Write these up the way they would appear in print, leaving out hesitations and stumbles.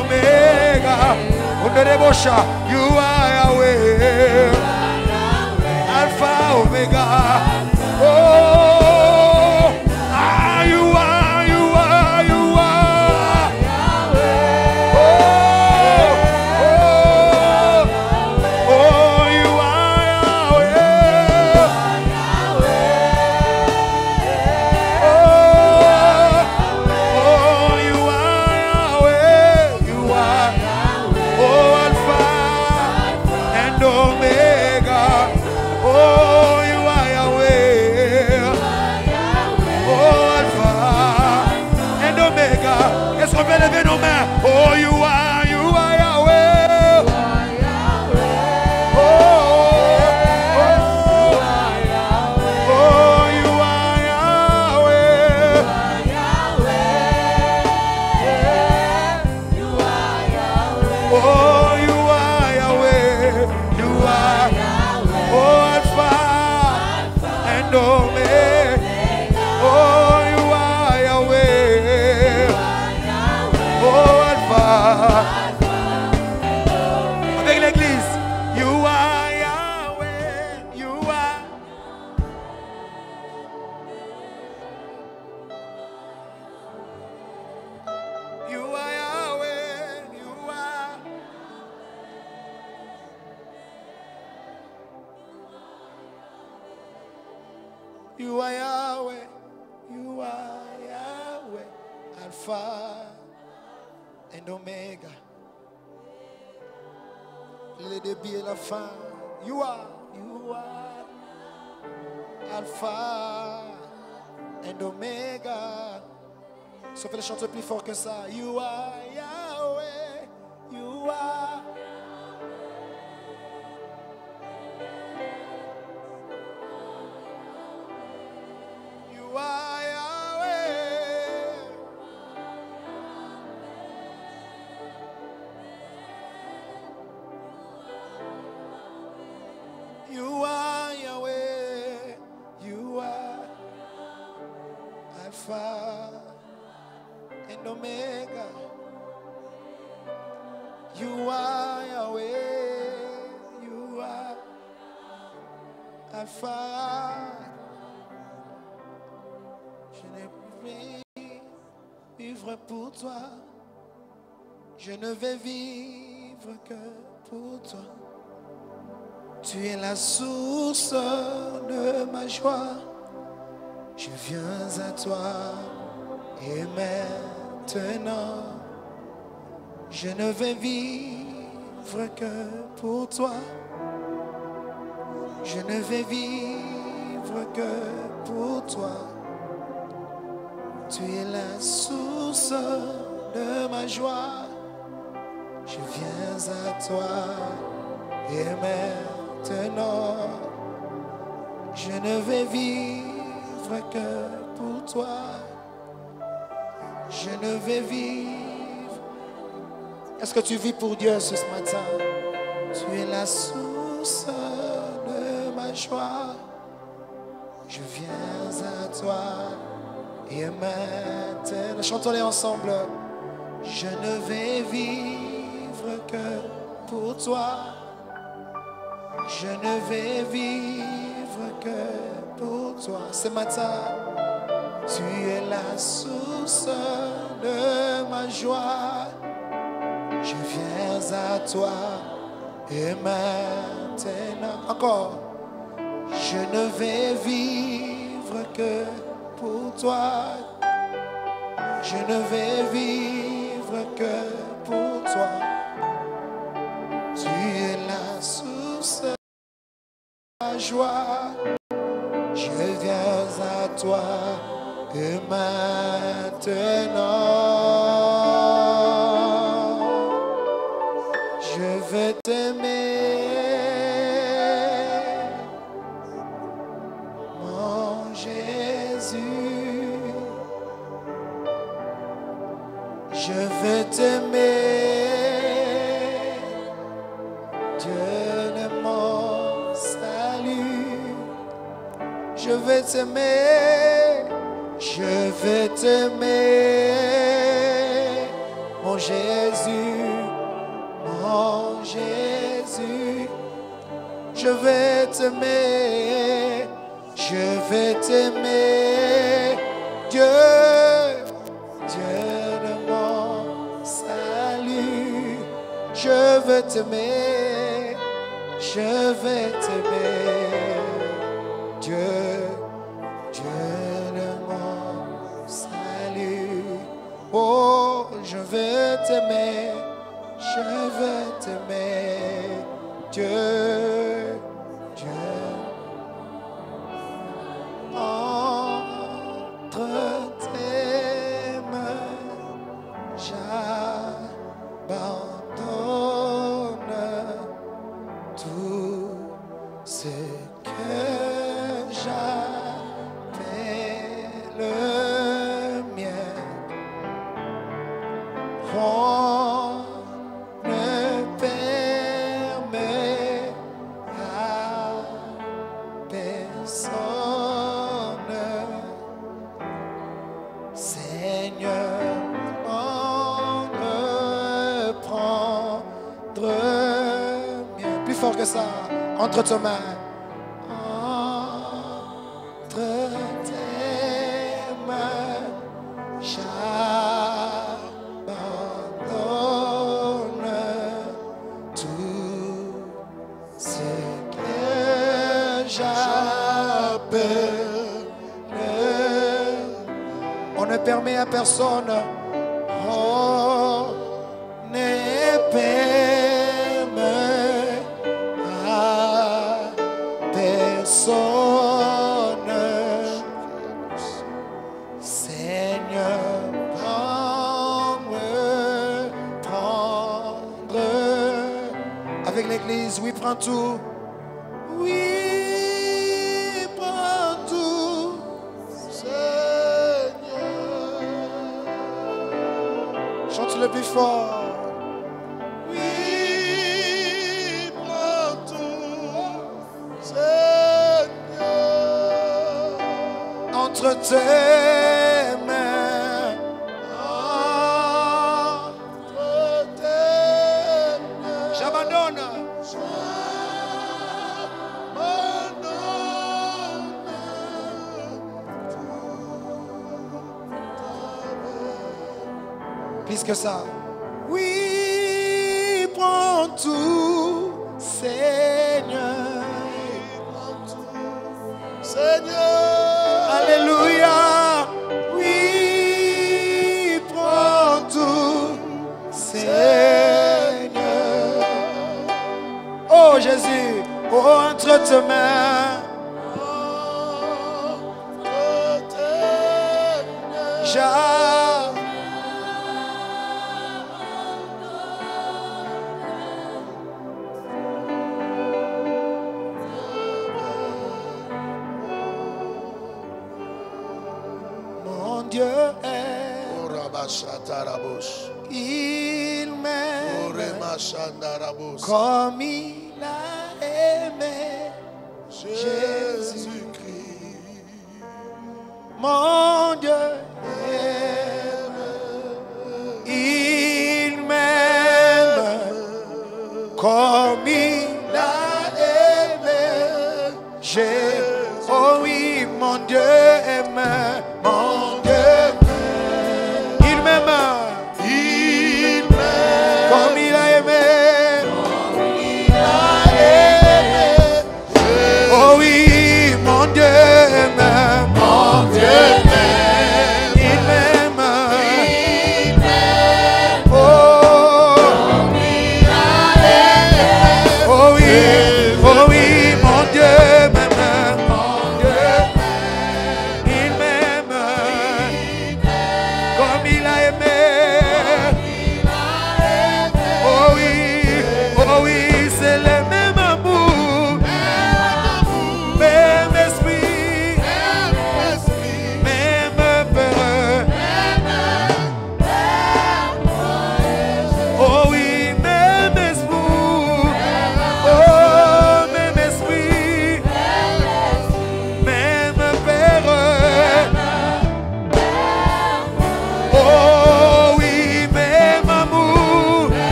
Omega. You are Yahweh. Alpha, Omega. Oh, you are, you are, you are. Oh, you are Yahweh. Oh, you are Yahweh. You are, oh, Alpha and Omega. Oh, you are Yahweh. Oh, Alpha and Omega. Est-ce qu'on peut lever nos mains? Oh, you are Yahweh. Oh, you are Yahweh. Oh, you are Yahweh. You are, oh, Alpha and Omega. Oh, you are Yahweh. Oh, Alpha. Avec l'église. You are Yahweh. You are. You are Yahweh. You are. You are Yahweh. You are Yahweh. Alpha and Omega. Le début et la fin. You are Alpha and Omega. Sauf les chanteurs plus fort que ça. You are Yahweh. You are. You are Yahweh. You are Yahweh. You are Alpha and Omega. You are Yahweh. You are Alpha. Je ne vais vivre pour toi. Je ne vais vivre que pour toi. Tu es la source de ma joie. Je viens à toi et maintenant je ne vais vivre que pour toi. Je ne vais vivre que pour toi. Tu es la source de ma joie. Je viens à toi et maintenant je ne vais vivre que pour toi. Je ne vais vivre. Est-ce que tu vis pour Dieu ce matin? Tu es la source de ma joie. Je viens à toi et maintenant. Chantons-les ensemble. Je ne vais vivre que pour toi. Je ne vais vivre que pour toi. Ce matin, tu es la source de ma joie. Je viens à toi et maintenant. Encore. Je ne vais vivre que pour toi. Je ne vais vivre que pour toi. Tu es la source de ma joie. Je viens à toi et maintenant je veux t'aimer, mon Jésus. Je veux t'aimer, Dieu de mon salut. Je veux t'aimer, mon Jésus, mon Jésus, je vais t'aimer, je vais t'aimer, Dieu, Dieu de mon salut, je veux t'aimer, je vais t'aimer, Dieu, Dieu de mon salut, oh, je veux t'aimer, je veux t'aimer, Dieu, Dieu. Entre tes mains, j'abandonne tout ce que j'appelle mien. On ne permet à personne, Seigneur, prendre mien. Plus fort que ça, entre tes mains. Entre tes mains, j'abandonne tout ce que j'appelle. On ne permet à personne. On ne permet à personne. Seigneur, prendre. Avec l'église, oui, prends tout. Oui, prends tout. Chante le plus fort. Oui, prends tout, Seigneur, entre tes mains. Entre tes mains. J'abandonne. Plus que ça. Oui, prends tout, Seigneur. Seigneur. Alléluia. Oui, prends tout, Seigneur. Oh Jésus, oh, entre tes mains. Mon Dieu est, il m'aime comme il a aimé Jésus-Christ. Mon Dieu aime, il m'aime comme il a aimé Jésus. Oh oui, mon Dieu aime, mon Dieu m'aime. Il m'aime, il m'aime comme il a aimé. Oh oui, mon Dieu m'aime, mon Dieu m'aime.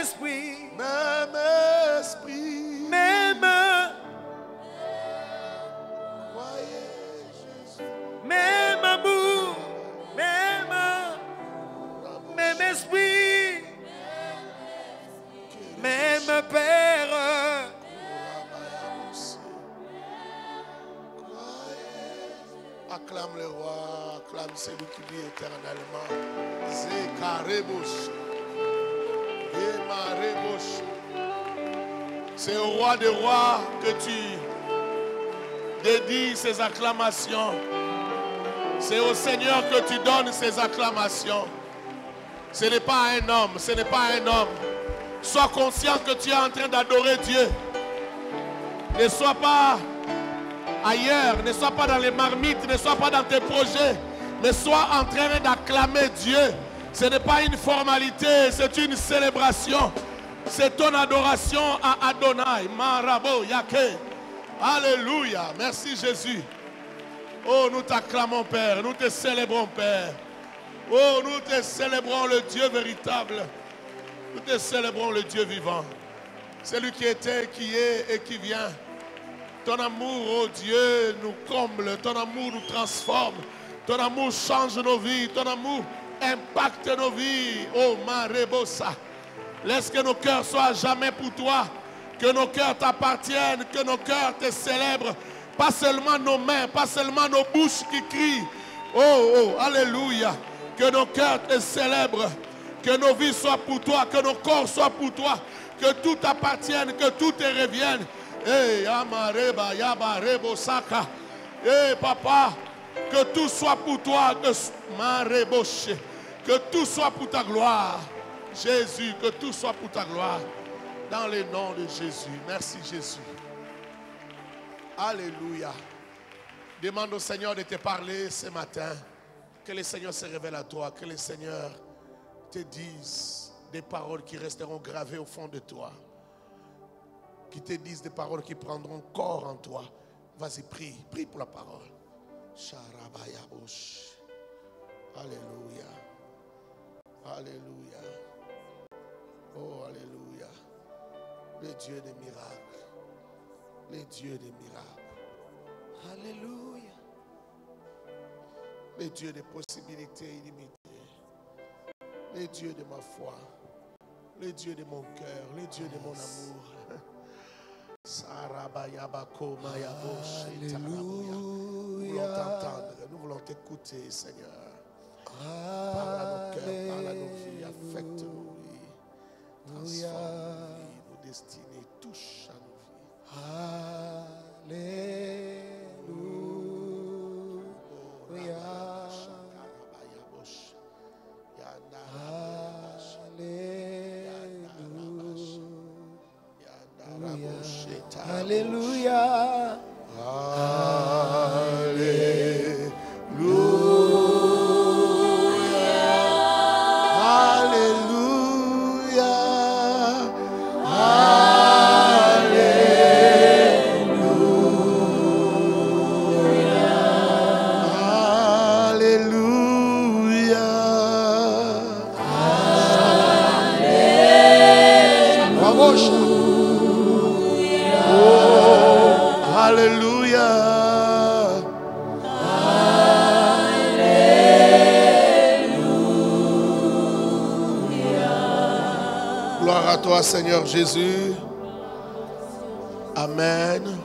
esprit, même esprit. même, Croyez Jésus. même amour, même esprit, même Père. Acclame le roi, acclame celui qui vit éternellement. Zekarebos. Emarebos. C'est au roi des rois que tu dédies ces acclamations. C'est au Seigneur que tu donnes ces acclamations. Ce n'est pas un homme, ce n'est pas un homme. Sois conscient que tu es en train d'adorer Dieu. Ne sois pas ailleurs, ne sois pas dans les marmites, ne sois pas dans tes projets, mais sois en train d'acclamer Dieu. Ce n'est pas une formalité, c'est une célébration. C'est ton adoration à Adonai. Marabo Yake. Alléluia. Merci Jésus. Oh, nous t'acclamons Père, nous te célébrons Père. Oh, nous te célébrons le Dieu véritable. Nous te célébrons le Dieu vivant. Celui qui était, qui est et qui vient. Ton amour, oh Dieu, nous comble. Ton amour nous transforme. Ton amour change nos vies. Ton amour impacte nos vies. Oh, Marebosa. Laisse que nos cœurs soient jamais pour toi. Que nos cœurs t'appartiennent. Que nos cœurs te célèbrent. Pas seulement nos mains, pas seulement nos bouches qui crient. Oh, alléluia. Que nos cœurs te célèbrent. Que nos vies soient pour toi. Que nos corps soient pour toi. Que tout t'appartienne. Que tout te revienne. Eh, Amareba, Yabarebo Saka. Eh, papa, que tout soit pour toi. Que tout soit pour ta gloire. Jésus, que tout soit pour ta gloire. Dans le nom de Jésus. Merci Jésus. Alléluia. Demande au Seigneur de te parler ce matin. Que le Seigneur se révèle à toi. Que le Seigneur te dise des paroles qui resteront gravées au fond de toi. Qui te dise des paroles qui prendront corps en toi. Vas-y, prie. Prie pour la parole. Sharabayabosh. Alléluia. Alléluia. Oh, alléluia. Le Dieu des miracles. Le Dieu des miracles. Alléluia. Le Dieu des possibilités illimitées. Le Dieu de ma foi. Le Dieu de mon cœur. Le Dieu de mon amour. Nous voulons t'entendre. Nous voulons t'écouter, Seigneur. Parle à nos cœurs, parle à nos vies. Affecte-nous. Transforme nos vies, nos destinées. Touche à nos vies. Alléluia. Gloire à toi, Seigneur Jésus. Amen.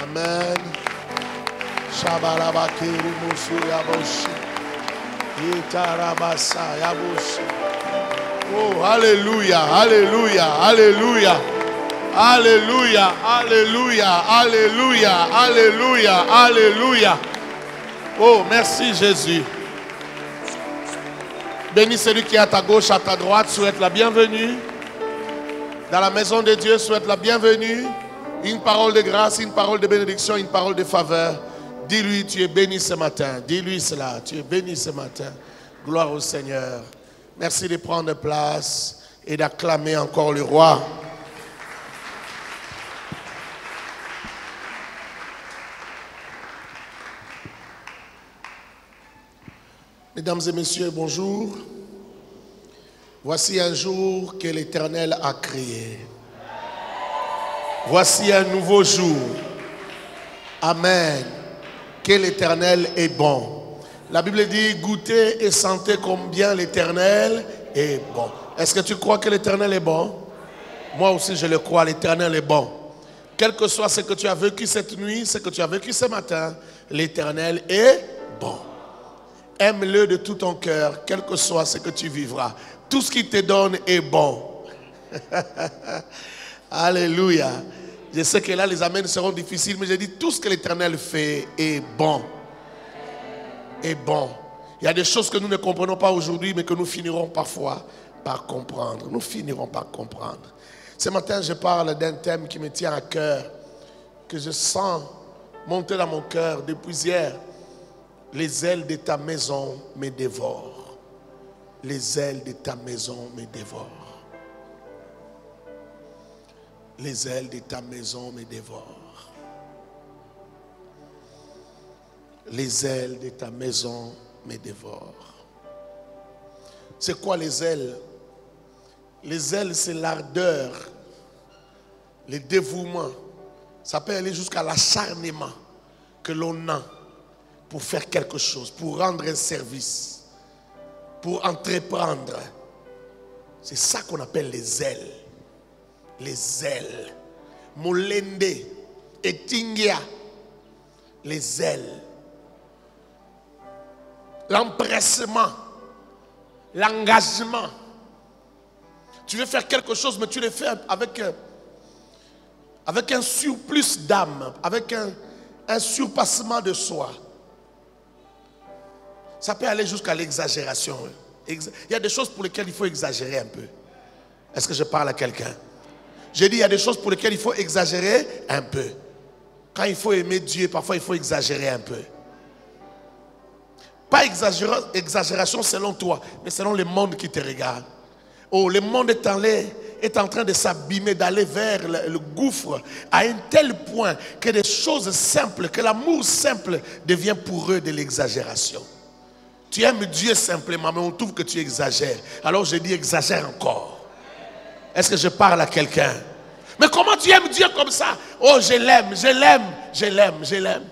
Amen. Shabalabakiri musu yaboshi. Itarabasa yaboshi. Oh, alléluia, alléluia, alléluia. Alléluia, alléluia, alléluia, alléluia, alléluia. Oh, merci Jésus. Bénis celui qui est à ta gauche, à ta droite, souhaite la bienvenue. Dans la maison de Dieu, souhaite la bienvenue. Une parole de grâce, une parole de bénédiction, une parole de faveur. Dis-lui, tu es béni ce matin. Dis-lui cela, tu es béni ce matin. Gloire au Seigneur. Merci de prendre place et d'acclamer encore le roi. Mesdames et messieurs, bonjour. Voici un jour que l'Éternel a créé. Voici un nouveau jour. Amen. Que l'Éternel est bon. La Bible dit, goûtez et sentez combien l'Éternel est bon. Est-ce que tu crois que l'Éternel est bon? Moi aussi je le crois, l'Éternel est bon. Quel que soit ce que tu as vécu cette nuit, ce que tu as vécu ce matin, l'Éternel est bon. Aime-le de tout ton cœur, quel que soit ce que tu vivras. Tout ce qu'il te donne est bon. Alléluia. Je sais que là les amens seront difficiles, mais je dis tout ce que l'Éternel fait est bon. Est bon. Il y a des choses que nous ne comprenons pas aujourd'hui, mais que nous finirons parfois par comprendre. Nous finirons par comprendre. Ce matin, je parle d'un thème qui me tient à cœur, que je sens monter dans mon cœur depuis hier. Les ailes de ta maison me dévorent. Les ailes de ta maison me dévorent. Les ailes de ta maison me dévorent. Les ailes de ta maison me dévorent. C'est quoi les ailes? Les ailes, c'est l'ardeur, le dévouement. Ça peut aller jusqu'à l'acharnement que l'on a pour faire quelque chose, pour rendre un service, pour entreprendre. C'est ça qu'on appelle les ailes. Les ailes. Molende, etingia. Les ailes. L'empressement, l'engagement. Tu veux faire quelque chose, mais tu le fais avec un surplus d'âme, avec un surpassement de soi. Ça peut aller jusqu'à l'exagération. Il y a des choses pour lesquelles il faut exagérer un peu. Est-ce que je parle à quelqu'un? J'ai dit, il y a des choses pour lesquelles il faut exagérer un peu. Quand il faut aimer Dieu, parfois il faut exagérer un peu. Pas exagération selon toi, mais selon le monde qui te regarde. Oh, le monde est en train de s'abîmer, d'aller vers le gouffre à un tel point que des choses simples, que l'amour simple devient pour eux de l'exagération. Tu aimes Dieu simplement, mais on trouve que tu exagères. Alors je dis exagère encore. Est-ce que je parle à quelqu'un? Mais comment tu aimes Dieu comme ça? Oh, je l'aime, je l'aime, je l'aime, je l'aime.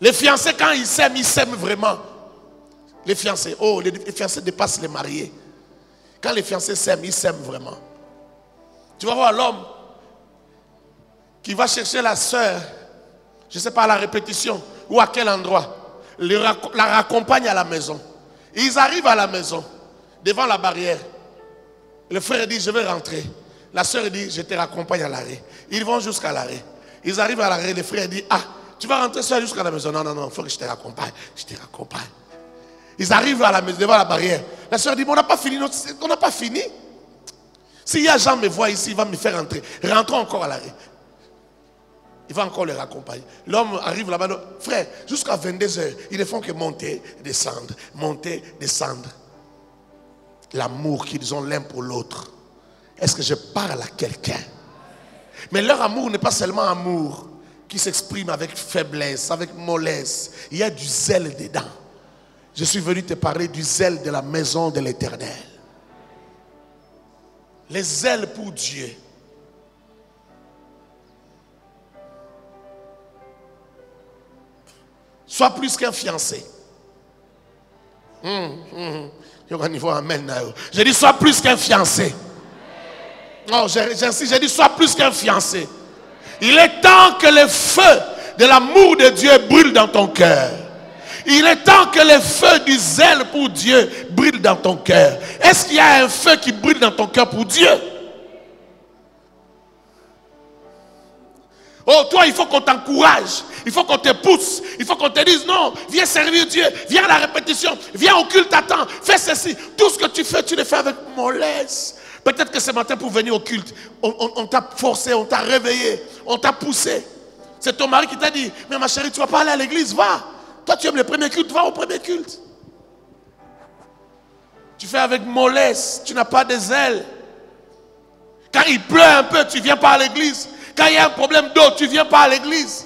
Les fiancés, quand ils s'aiment vraiment. Les fiancés, oh, les fiancés dépassent les mariés. Quand les fiancés s'aiment, ils s'aiment vraiment. Tu vas voir l'homme qui va chercher la sœur, je ne sais pas, à la répétition, ou à quel endroit, la raccompagne à la maison. Et ils arrivent à la maison, devant la barrière. Le frère dit, je vais rentrer. La sœur dit, je te raccompagne à l'arrêt. Ils vont jusqu'à l'arrêt. Ils arrivent à l'arrêt, le frère dit, ah, tu vas rentrer seul jusqu'à la maison. Non, non, non, il faut que je te raccompagne. Je te raccompagne. Ils arrivent à la maison, devant la barrière. La sœur dit, mais on n'a pas fini. On n'a pas fini. S'il y a Jean me voit ici, il va me faire rentrer. Rentrons encore à l'arrêt. Il va encore le raccompagner. L'homme arrive là-bas. Frère, jusqu'à 22h, ils ne font que monter, descendre. Monter, descendre. L'amour qu'ils ont l'un pour l'autre. Est-ce que je parle à quelqu'un? Mais leur amour n'est pas seulement amour qui s'exprime avec faiblesse, avec mollesse. Il y a du zèle dedans. Je suis venu te parler du zèle de la maison de l'Éternel. Les zèles pour Dieu. Sois plus qu'un fiancé. Je dis sois plus qu'un fiancé. Non, j'insiste, j'ai dit sois plus qu'un fiancé. Il est temps que le feu de l'amour de Dieu brûle dans ton cœur. Il est temps que le feu du zèle pour Dieu brûle dans ton cœur. Est-ce qu'il y a un feu qui brûle dans ton cœur pour Dieu? Oh, toi, il faut qu'on t'encourage. Il faut qu'on te pousse. Il faut qu'on te dise non, viens servir Dieu. Viens à la répétition. Viens au culte à temps. Fais ceci. Tout ce que tu fais, tu le fais avec mollesse. Peut-être que ce matin, pour venir au culte, on t'a forcé, on t'a réveillé, on t'a poussé. C'est ton mari qui t'a dit, mais ma chérie, tu ne vas pas aller à l'église, va. Toi, tu aimes le premier culte, va au premier culte. Tu fais avec mollesse, tu n'as pas de zèle. Quand il pleut un peu, tu ne viens pas à l'église. Quand il y a un problème d'eau, tu ne viens pas à l'église.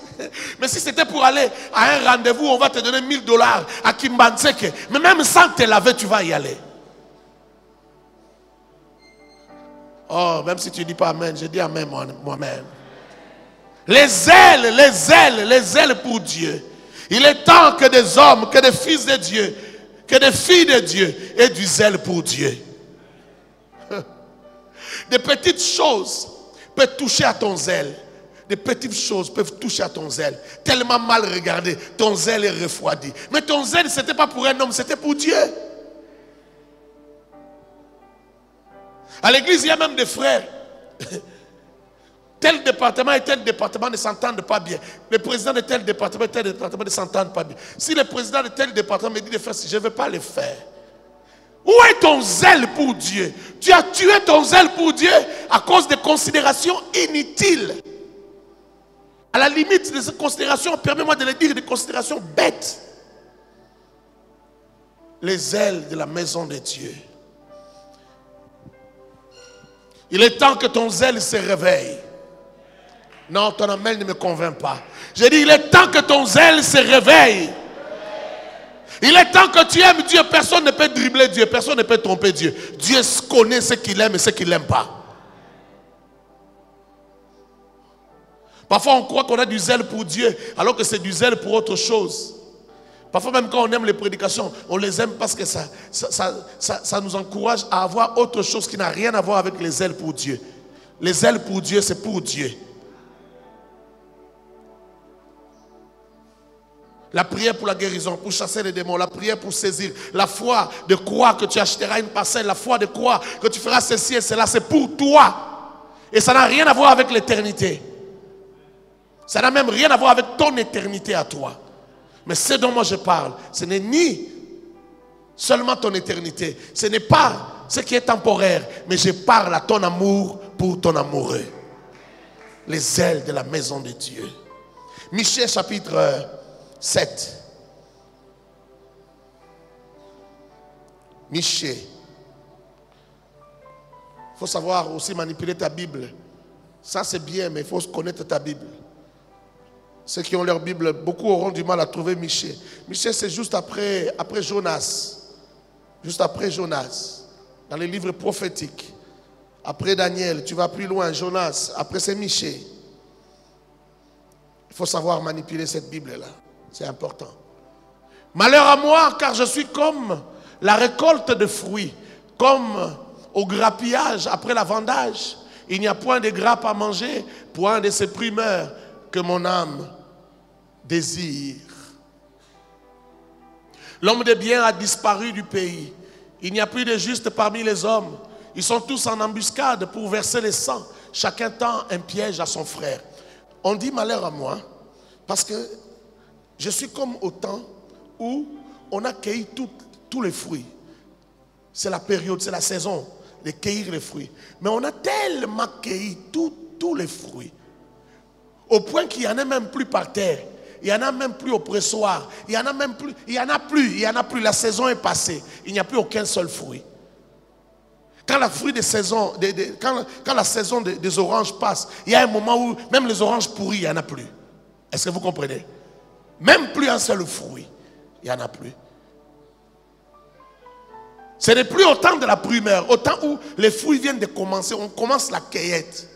Mais si c'était pour aller à un rendez-vous, on va te donner $1000 à Kimbanseke. Mais même sans te laver, tu vas y aller. Oh, même si tu ne dis pas amen, je dis amen moi-même. Les ailes pour Dieu. Il est temps que des hommes, que des fils de Dieu, que des filles de Dieu aient du zèle pour Dieu. Des petites choses peuvent toucher à ton zèle. Des petites choses peuvent toucher à ton zèle. Tellement mal regardé, ton zèle est refroidi. Mais ton zèle, ce n'était pas pour un homme, c'était pour Dieu. À l'église, il y a même des frères. Tel département et tel département ne s'entendent pas bien. Le président de tel département et tel département ne s'entendent pas bien. Si le président de tel département me dit de faire, je ne veux pas le faire. Où est ton zèle pour Dieu? Tu as tué ton zèle pour Dieu à cause de considérations inutiles. À la limite de ces considérations, permets-moi de le dire, des considérations bêtes. Les ailes de la maison de Dieu. Il est temps que ton zèle se réveille. Non, ton amen ne me convainc pas. J'ai dit, il est temps que ton zèle se réveille. Il est temps que tu aimes Dieu. Personne ne peut dribbler Dieu. Personne ne peut tromper Dieu. Dieu connaît ce qu'il aime et ce qu'il n'aime pas. Parfois, on croit qu'on a du zèle pour Dieu, alors que c'est du zèle pour autre chose. Parfois, même quand on aime les prédications, on les aime parce que ça nous encourage à avoir autre chose qui n'a rien à voir avec les ailes pour Dieu. Les ailes pour Dieu, c'est pour Dieu. La prière pour la guérison, pour chasser les démons, la prière pour saisir, la foi de croire que tu achèteras une parcelle, la foi de croire que tu feras ceci et cela, c'est pour toi. Et ça n'a rien à voir avec l'éternité. Ça n'a même rien à voir avec ton éternité à toi. Mais ce dont moi je parle, ce n'est ni seulement ton éternité, ce n'est pas ce qui est temporaire, mais je parle à ton amour pour ton amoureux. Les ailes de la maison de Dieu. Michée chapitre 7. Michée. Il faut savoir aussi manipuler ta Bible. Ça c'est bien, mais il faut connaître ta Bible. Ceux qui ont leur Bible, beaucoup auront du mal à trouver Michée. Michée, c'est juste après Jonas. Juste après Jonas. Dans les livres prophétiques. Après Daniel, tu vas plus loin, Jonas. Après c'est Michée. Il faut savoir manipuler cette Bible-là. C'est important. Malheur à moi, car je suis comme la récolte de fruits. Comme au grappillage après la vendage. Il n'y a point de grappes à manger, point de ces primeurs que mon âme désire. L'homme de bien a disparu du pays. Il n'y a plus de juste parmi les hommes. Ils sont tous en embuscade pour verser le sang. Chacun tend un piège à son frère. On dit malheur à moi parce que je suis comme au temps où on a cueilli tous les fruits. C'est la période, c'est la saison de cueillir les fruits. Mais on a tellement cueilli tous les fruits au point qu'il n'y en a même plus par terre. Il n'y en a même plus au pressoir. Il n'y en a même plus. Il n'y en a plus. La saison est passée. Il n'y a plus aucun seul fruit. Quand la fruit de saison, quand la saison des oranges passe, il y a un moment où même les oranges pourries, il n'y en a plus. Est-ce que vous comprenez? Même plus un seul fruit. Il n'y en a plus. Ce n'est plus au temps de la primeur, au temps où les fruits viennent de commencer. On commence la cueillette.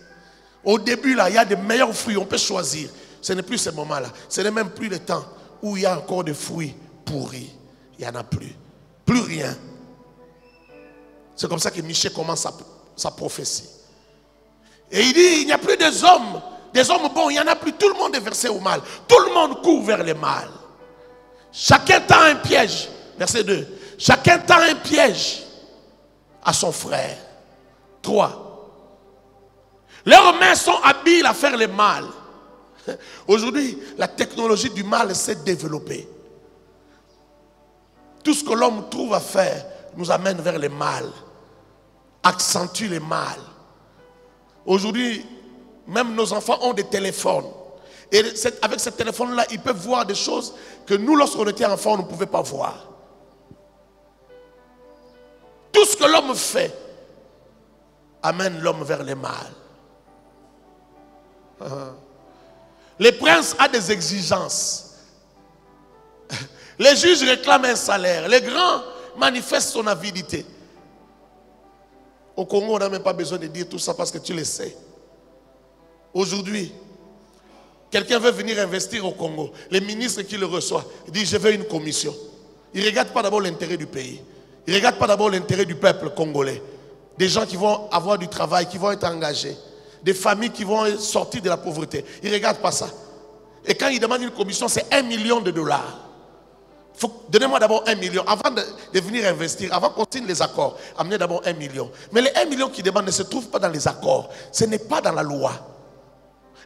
Au début, là, il y a des meilleurs fruits, on peut choisir. Ce n'est plus ce moment-là. Ce n'est même plus le temps où il y a encore des fruits pourris. Il n'y en a plus. Plus rien. C'est comme ça que Michée commence sa prophétie. Et il dit, il n'y a plus des hommes bons, il n'y en a plus. Tout le monde est versé au mal. Tout le monde court vers le mal. Chacun tend un piège. Verset 2. Chacun tend un piège à son frère. 3. Leurs mains sont habiles à faire le mal. Aujourd'hui, la technologie du mal s'est développée. Tout ce que l'homme trouve à faire nous amène vers le mal. Accentue le mal. Aujourd'hui, même nos enfants ont des téléphones. Et avec ces téléphones-là, ils peuvent voir des choses que nous, lorsqu'on était enfants, on ne pouvait pas voir. Tout ce que l'homme fait amène l'homme vers le mal. Le prince a des exigences. Les juges réclament un salaire. Les grands manifestent son avidité. Au Congo, on n'a même pas besoin de dire tout ça parce que tu le sais. Aujourd'hui, quelqu'un veut venir investir au Congo. Les ministres qui le reçoivent, il dit, je veux une commission. Il ne regarde pas d'abord l'intérêt du pays. Il ne regarde pas d'abord l'intérêt du peuple congolais. Des gens qui vont avoir du travail, qui vont être engagés. Des familles qui vont sortir de la pauvreté. Il ne regarde pas ça. Et quand il demande une commission, c'est $1 million. Donnez-moi d'abord 1 million. Avant de venir investir, avant qu'on signe les accords, amenez d'abord 1 million. Mais les 1 million qu'il demande ne se trouvent pas dans les accords. Ce n'est pas dans la loi.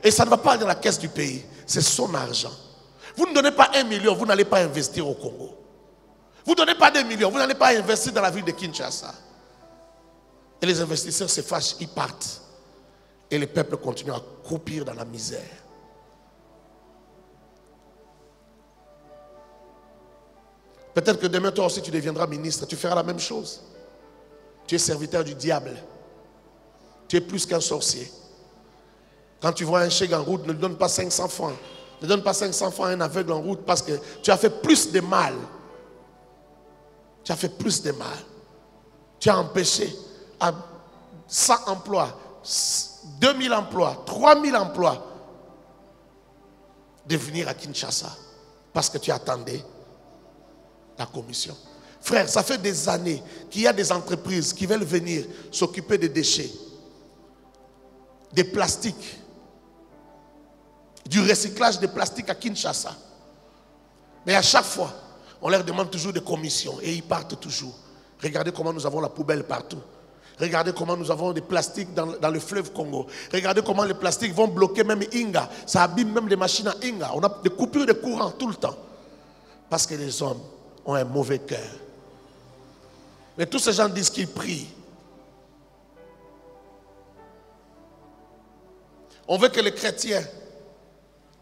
Et ça ne va pas dans la caisse du pays. C'est son argent. Vous ne donnez pas 1 million, vous n'allez pas investir au Congo. Vous ne donnez pas 2 millions, vous n'allez pas investir dans la ville de Kinshasa. Et les investisseurs se fâchent, ils partent. Et le peuple continue à croupir dans la misère. Peut-être que demain, toi aussi, tu deviendras ministre. Tu feras la même chose. Tu es serviteur du diable. Tu es plus qu'un sorcier. Quand tu vois un chèque en route, ne lui donne pas 500 francs. Ne donne pas 500 francs à un aveugle en route parce que tu as fait plus de mal. Tu as fait plus de mal. Tu as empêché à 100 emplois, 2000 emplois, 3000 emplois de venir à Kinshasa parce que tu attendais la commission. Frère, ça fait des années qu'il y a des entreprises qui veulent venir s'occuper des déchets, des plastiques, du recyclage des plastiques à Kinshasa. Mais à chaque fois, on leur demande toujours des commissions et ils partent toujours. Regardez comment nous avons la poubelle partout. Regardez comment nous avons des plastiques dans le fleuve Congo. Regardez comment les plastiques vont bloquer même Inga. Ça abîme même les machines à Inga. On a des coupures de courant tout le temps. Parce que les hommes ont un mauvais cœur. Mais tous ces gens disent qu'ils prient. On veut que les chrétiens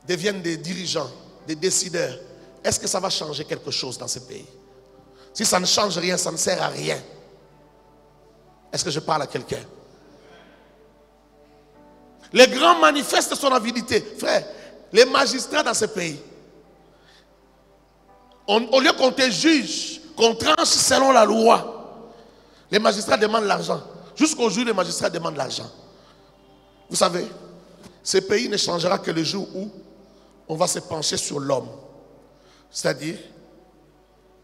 deviennent des dirigeants, des décideurs. Est-ce que ça va changer quelque chose dans ce pays? Si ça ne change rien, ça ne sert à rien. Est-ce que je parle à quelqu'un? Les grands manifestent son avidité. Frère, les magistrats dans ce pays, au lieu qu'on te juge, qu'on tranche selon la loi, les magistrats demandent l'argent. Jusqu'au jour, les magistrats demandent l'argent. Vous savez, ce pays ne changera que le jour où on va se pencher sur l'homme. C'est-à-dire,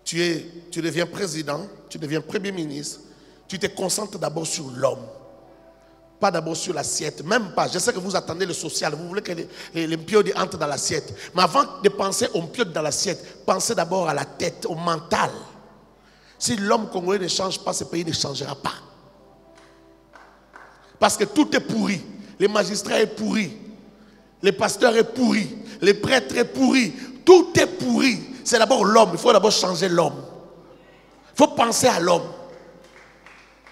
tu deviens président, tu deviens premier ministre, tu te concentres d'abord sur l'homme. Pas d'abord sur l'assiette, même pas. Je sais que vous attendez le social, vous voulez que les pieds entrent dans l'assiette. Mais avant de penser aux pieds dans l'assiette, pensez d'abord à la tête, au mental. Si l'homme congolais ne change pas, ce pays ne changera pas. Parce que tout est pourri. Les magistrats sont pourris. Les pasteurs sont pourris. Les prêtres sont pourris. Tout est pourri. C'est d'abord l'homme. Il faut d'abord changer l'homme. Il faut penser à l'homme.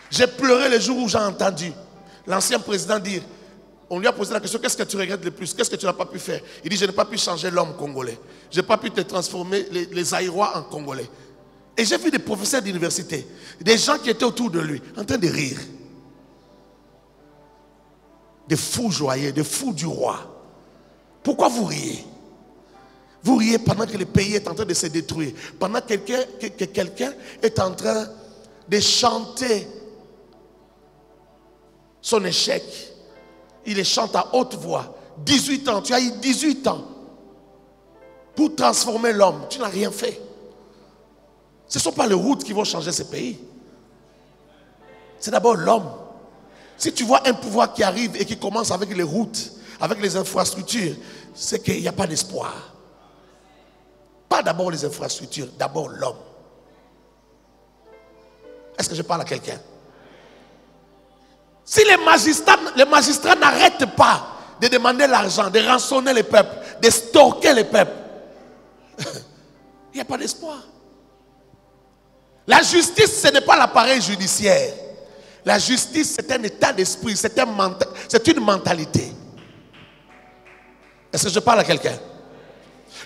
J'ai pleuré le jour où j'ai entendu l'ancien président dire, on lui a posé la question, qu'est-ce que tu regrettes le plus? Qu'est-ce que tu n'as pas pu faire? Il dit, je n'ai pas pu changer l'homme congolais. Je n'ai pas pu te transformer les Aïrois en Congolais. Et j'ai vu des professeurs d'université, des gens qui étaient autour de lui, en train de rire. Des fous joyeux, des fous du roi. Pourquoi vous riez? Vous riez pendant que le pays est en train de se détruire. Pendant que quelqu'un est en train de chanter son échec. Il le chante à haute voix. 18 ans, tu as eu 18 ans pour transformer l'homme. Tu n'as rien fait. Ce ne sont pas les routes qui vont changer ce pays. C'est d'abord l'homme. Si tu vois un pouvoir qui arrive et qui commence avec les routes, avec les infrastructures, c'est qu'il n'y a pas d'espoir. Pas d'abord les infrastructures, d'abord l'homme. Est-ce que je parle à quelqu'un? Si les magistrats n'arrêtent pas de demander l'argent, de rançonner les peuples, de stocker les peuples, il n'y a pas d'espoir. La justice, ce n'est pas l'appareil judiciaire. La justice, c'est un état d'esprit, c'est une mentalité. Est-ce que je parle à quelqu'un?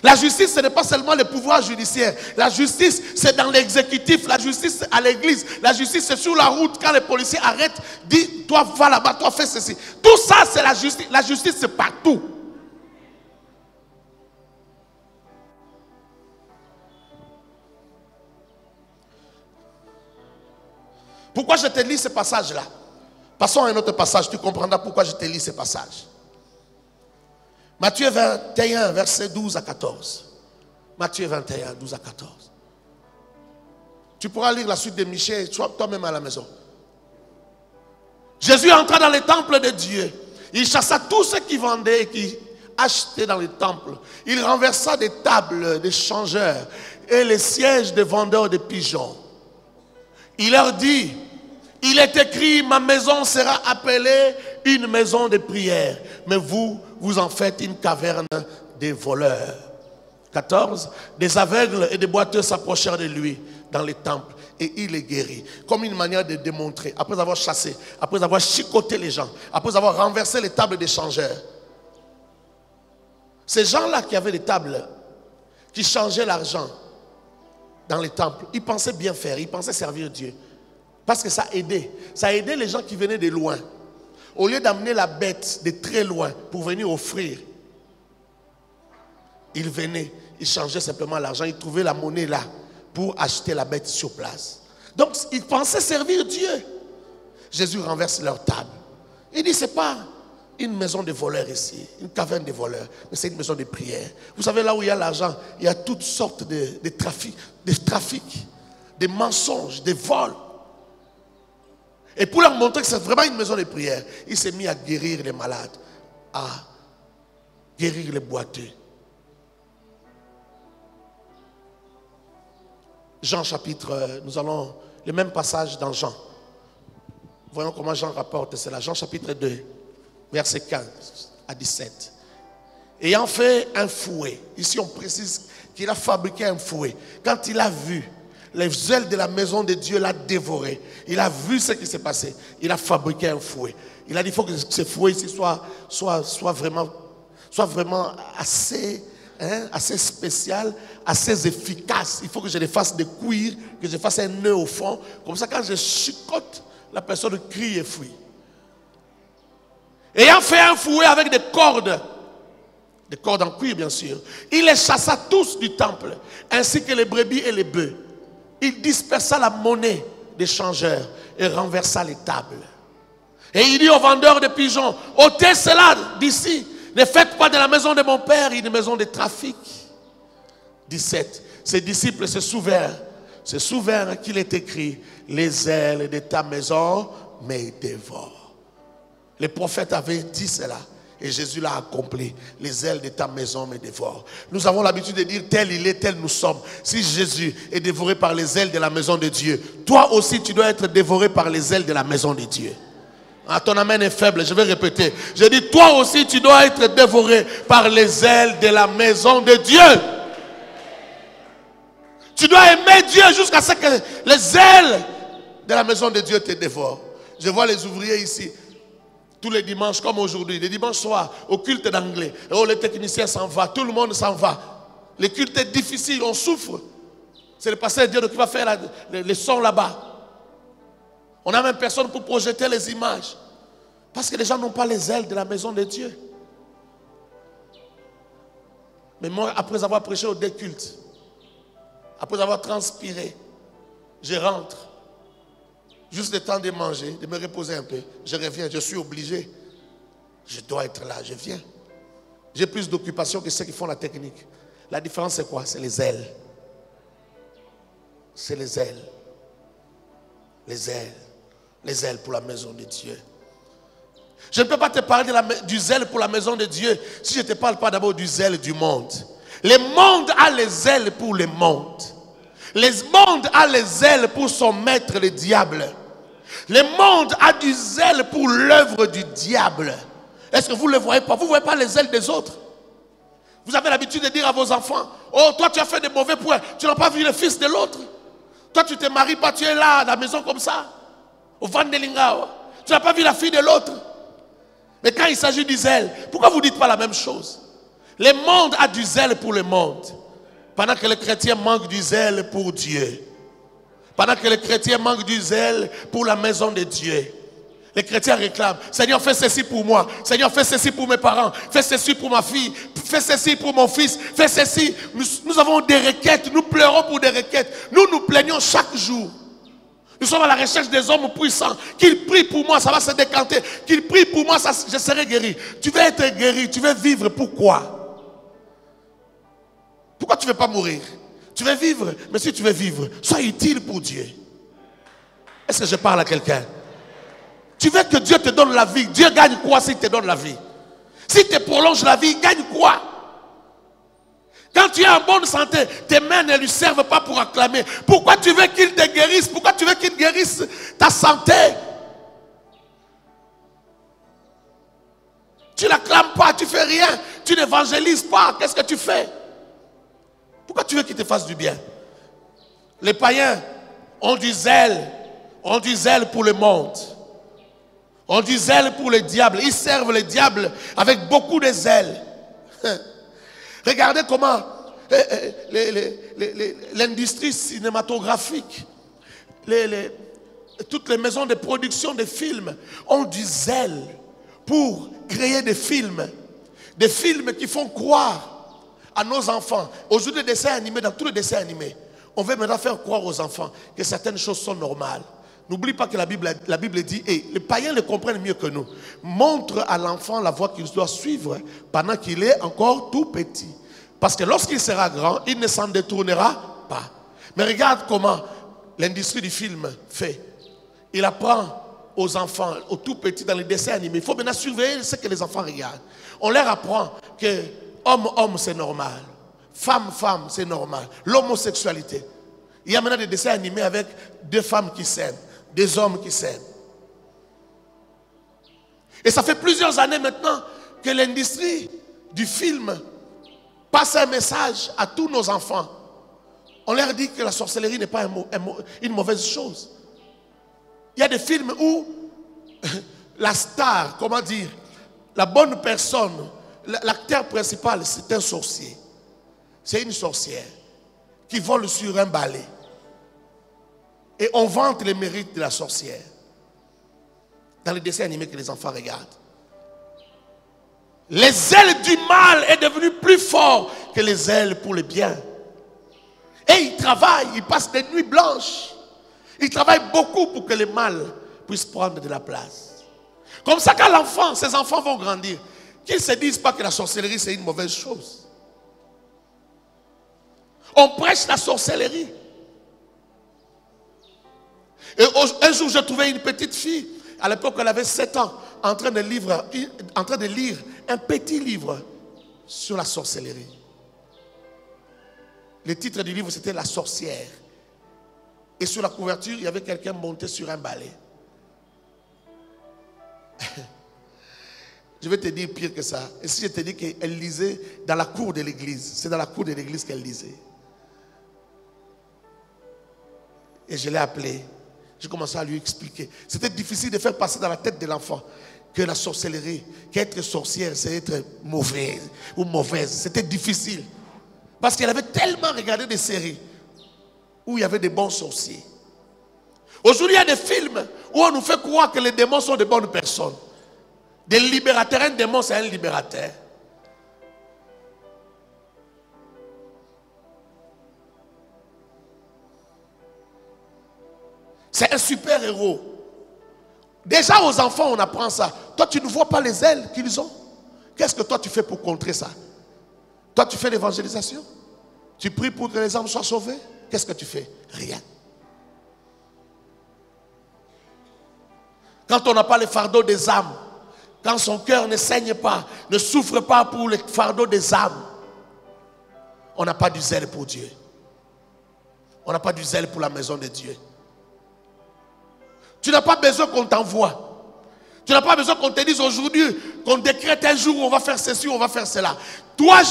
La justice, ce n'est pas seulement le pouvoir judiciaire. La justice, c'est dans l'exécutif. La justice, c'est à l'église. La justice, c'est sur la route. Quand les policiers arrêtent, disent, toi, va là-bas, toi, fais ceci. Tout ça, c'est la justice. La justice, c'est partout. Pourquoi je te lis ce passage-là? Passons à un autre passage, tu comprendras pourquoi je te lis ce passage. Matthieu 21, verset 12 à 14. Matthieu 21, 12 à 14. Tu pourras lire la suite de Michée toi-même à la maison. Jésus entra dans le temple de Dieu. Il chassa tous ceux qui vendaient et qui achetaient dans le temple. Il renversa des tables des changeurs et les sièges des vendeurs de pigeons. Il leur dit, il est écrit, ma maison sera appelée une maison de prière. Mais vous, vous en faites une caverne des voleurs. 14. Des aveugles et des boiteux s'approchèrent de lui dans les temples et il les guérit. Comme une manière de démontrer, après avoir chassé, après avoir chicoté les gens, après avoir renversé les tables des changeurs. Ces gens-là qui avaient des tables, qui changeaient l'argent dans les temples, ils pensaient bien faire, ils pensaient servir Dieu. Parce que ça aidait. Ça aidait les gens qui venaient de loin. Au lieu d'amener la bête de très loin pour venir offrir, ils venaient, ils changeaient simplement l'argent, ils trouvaient la monnaie là pour acheter la bête sur place. Donc ils pensaient servir Dieu. Jésus renverse leur table. Il dit, ce n'est pas une maison de voleurs ici, une caverne de voleurs, mais c'est une maison de prière. Vous savez, là où il y a l'argent, il y a toutes sortes de trafics, de mensonges, de vols. Et pour leur montrer que c'est vraiment une maison de prière, il s'est mis à guérir les malades, à guérir les boiteux. Jean chapitre, nous allons, le même passage dans Jean. Voyons comment Jean rapporte cela. Jean chapitre 2, verset 15 à 17. Ayant fait un fouet, ici on précise qu'il a fabriqué un fouet. Quand il a vu les ailes de la maison de Dieu l'a dévoré, il a vu ce qui s'est passé, il a fabriqué un fouet. Il a dit, il faut que ce fouet ici soit vraiment assez... assez spécial, assez efficace. Il faut que je les fasse de cuir, que je fasse un nœud au fond. Comme ça, quand je chicote, la personne crie et fuit. Ayant fait un fouet avec des cordes en cuir bien sûr, il les chassa tous du temple, ainsi que les brebis et les bœufs. Il dispersa la monnaie des changeurs et renversa les tables. Et il dit aux vendeurs de pigeons, ôtez cela d'ici. Ne faites pas de la maison de mon père une maison de trafic. 17. Ses disciples se souvinrent qu'il est écrit, les ailes de ta maison me dévorent. Les prophètes avaient dit cela et Jésus l'a accompli. Les ailes de ta maison me dévorent. Nous avons l'habitude de dire tel il est, tel nous sommes. Si Jésus est dévoré par les ailes de la maison de Dieu, toi aussi tu dois être dévoré par les ailes de la maison de Dieu. Ah, ton amen est faible, je vais répéter. Je dis, toi aussi tu dois être dévoré par les ailes de la maison de Dieu. Tu dois aimer Dieu jusqu'à ce que les ailes de la maison de Dieu te dévorent. Je vois les ouvriers ici, tous les dimanches comme aujourd'hui, les dimanches soirs, au culte d'anglais. Oh, le technicien s'en va, tout le monde s'en va. Le culte est difficile, on souffre. C'est le pasteur Dieu qui va faire les sons là-bas. On n'a même personne pour projeter les images. Parce que les gens n'ont pas les ailes de la maison de Dieu. Mais moi, après avoir prêché au déculte, après avoir transpiré, je rentre. Juste le temps de manger, de me reposer un peu. Je reviens, je suis obligé. Je dois être là, je viens. J'ai plus d'occupation que ceux qui font la technique. La différence c'est quoi? C'est les ailes. C'est les ailes. Les ailes. Les ailes pour la maison de Dieu. Je ne peux pas te parler du zèle pour la maison de Dieu si je ne te parle pas d'abord du zèle du monde. Le monde a les ailes pour le monde. Le monde a les ailes pour son maître, le diable. Le monde a du zèle pour l'œuvre du diable. Est-ce que vous ne le voyez pas? Vous ne voyez pas les ailes des autres? Vous avez l'habitude de dire à vos enfants, oh toi tu as fait des mauvais points, tu n'as pas vu le fils de l'autre. Toi tu ne te maries pas, tu es là à la maison comme ça. Au Vandelingao. Tu n'as pas vu la fille de l'autre. Mais quand il s'agit du zèle, pourquoi vous ne dites pas la même chose? Le monde a du zèle pour le monde. Pendant que les chrétiens manquent du zèle pour Dieu. Pendant que les chrétiens manquent du zèle pour la maison de Dieu. Les chrétiens réclament, Seigneur, fais ceci pour moi. Seigneur, fais ceci pour mes parents. Fais ceci pour ma fille. Fais ceci pour mon fils. Fais ceci. Nous avons des requêtes. Nous pleurons pour des requêtes. Nous nous plaignons chaque jour. Nous sommes à la recherche des hommes puissants. Qu'ils prient pour moi, ça va se décanter. Qu'ils prient pour moi, je serai guéri. Tu veux être guéri, tu veux vivre, pourquoi? Pourquoi tu ne veux pas mourir? Tu veux vivre, mais si tu veux vivre, sois utile pour Dieu. Est-ce que je parle à quelqu'un? Tu veux que Dieu te donne la vie. Dieu gagne quoi s'il te donne la vie? S'il te prolonge la vie, il gagne quoi? Quand tu es en bonne santé, tes mains ne lui servent pas pour acclamer. Pourquoi tu veux qu'il te guérisse? Pourquoi tu veux qu'il guérisse ta santé? Tu n'acclames pas, tu ne fais rien. Tu n'évangélises pas. Qu'est-ce que tu fais? Pourquoi tu veux qu'il te fasse du bien? Les païens ont du zèle. Ont du zèle pour le monde. Ont du zèle pour le diable. Ils servent le diable avec beaucoup de zèle. Regardez comment l'industrie cinématographique, toutes les maisons de production de films ont du zèle pour créer des films qui font croire à nos enfants. Aujourd'hui, les dessins animés, dans tous les dessins animés, on veut maintenant faire croire aux enfants que certaines choses sont normales. N'oublie pas que la Bible dit, et les païens le comprennent mieux que nous, montre à l'enfant la voie qu'il doit suivre pendant qu'il est encore tout petit. Parce que lorsqu'il sera grand, il ne s'en détournera pas. Mais regarde comment l'industrie du film fait. Il apprend aux enfants, aux tout petits, dans les dessins animés. Il faut maintenant surveiller ce que les enfants regardent. On leur apprend que homme, c'est normal. Femme, c'est normal. L'homosexualité. Il y a maintenant des dessins animés avec deux femmes qui s'aiment, des hommes qui s'aiment. Et ça fait plusieurs années maintenant que l'industrie du film passe un message à tous nos enfants. On leur dit que la sorcellerie n'est pas une mauvaise chose. Il y a des films où la star, comment dire, la bonne personne, l'acteur principal, c'est un sorcier. C'est une sorcière qui vole sur un balai. Et on vante les mérites de la sorcière. Dans les dessins animés que les enfants regardent. Les ailes du mal est devenu plus fort que les ailes pour le bien. Et il travaille, il passe des nuits blanches. Il travaille beaucoup pour que le mal puisse prendre de la place. Comme ça, quand l'enfant, ses enfants vont grandir, qu'ils ne se disent pas que la sorcellerie c'est une mauvaise chose. On prêche la sorcellerie. Et un jour, j'ai trouvé une petite fille, à l'époque elle avait 7 ans, en train de lire un petit livre sur la sorcellerie. Le titre du livre, c'était La sorcière. Et sur la couverture, il y avait quelqu'un monté sur un balai. Je vais te dire pire que ça. Et si je te dis qu'elle lisait dans la cour de l'église, c'est dans la cour de l'église qu'elle lisait. Et je l'ai appelée. J'ai commencé à lui expliquer. C'était difficile de faire passer dans la tête de l'enfant que la sorcellerie, qu'être sorcière, c'est être mauvaise ou mauvaise. C'était difficile. Parce qu'elle avait tellement regardé des séries où il y avait des bons sorciers. Aujourd'hui, il y a des films où on nous fait croire que les démons sont de bonnes personnes. Des libérateurs, un démon, c'est un libérateur. C'est un super héros. Déjà aux enfants, on apprend ça. Toi, tu ne vois pas les ailes qu'ils ont. Qu'est-ce que toi, tu fais pour contrer ça? Toi, tu fais l'évangélisation? Tu pries pour que les âmes soient sauvées? Qu'est-ce que tu fais? Rien. Quand on n'a pas le fardeau des âmes, quand son cœur ne saigne pas, ne souffre pas pour le fardeau des âmes, on n'a pas du zèle pour Dieu. On n'a pas du zèle pour la maison de Dieu. Tu n'as pas besoin qu'on t'envoie. Tu n'as pas besoin qu'on te dise aujourd'hui, qu'on décrète un jour où on va faire ceci, on va faire cela. Toi,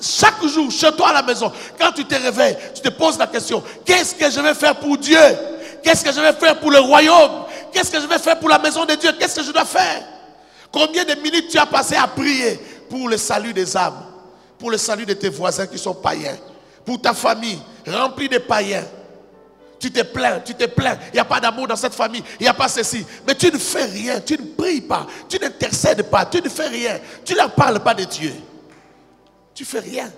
chaque jour, chez toi à la maison, quand tu te réveilles, tu te poses la question, qu'est-ce que je vais faire pour Dieu? Qu'est-ce que je vais faire pour le royaume? Qu'est-ce que je vais faire pour la maison de Dieu? Qu'est-ce que je dois faire? Combien de minutes tu as passé à prier pour le salut des âmes? Pour le salut de tes voisins qui sont païens? Pour ta famille remplie de païens? Tu te plains. Il n'y a pas d'amour dans cette famille. Il n'y a pas ceci. Mais tu ne fais rien. Tu ne pries pas. Tu n'intercèdes pas. Tu ne fais rien. Tu ne leur parles pas de Dieu. Tu ne fais rien.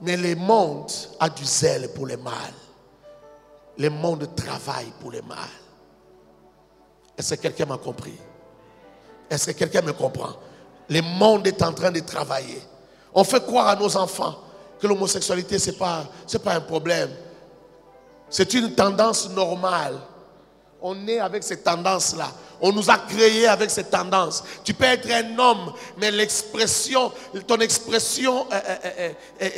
Mais le monde a du zèle pour le mal. le monde travaille pour le mal. Est-ce que quelqu'un m'a compris? Est-ce que quelqu'un me comprend? Le monde est en train de travailler. On fait croire à nos enfants que l'homosexualité, ce n'est pas un problème. C'est une tendance normale. On est avec ces tendances-là. On nous a créés avec ces tendances. Tu peux être un homme, mais ton expression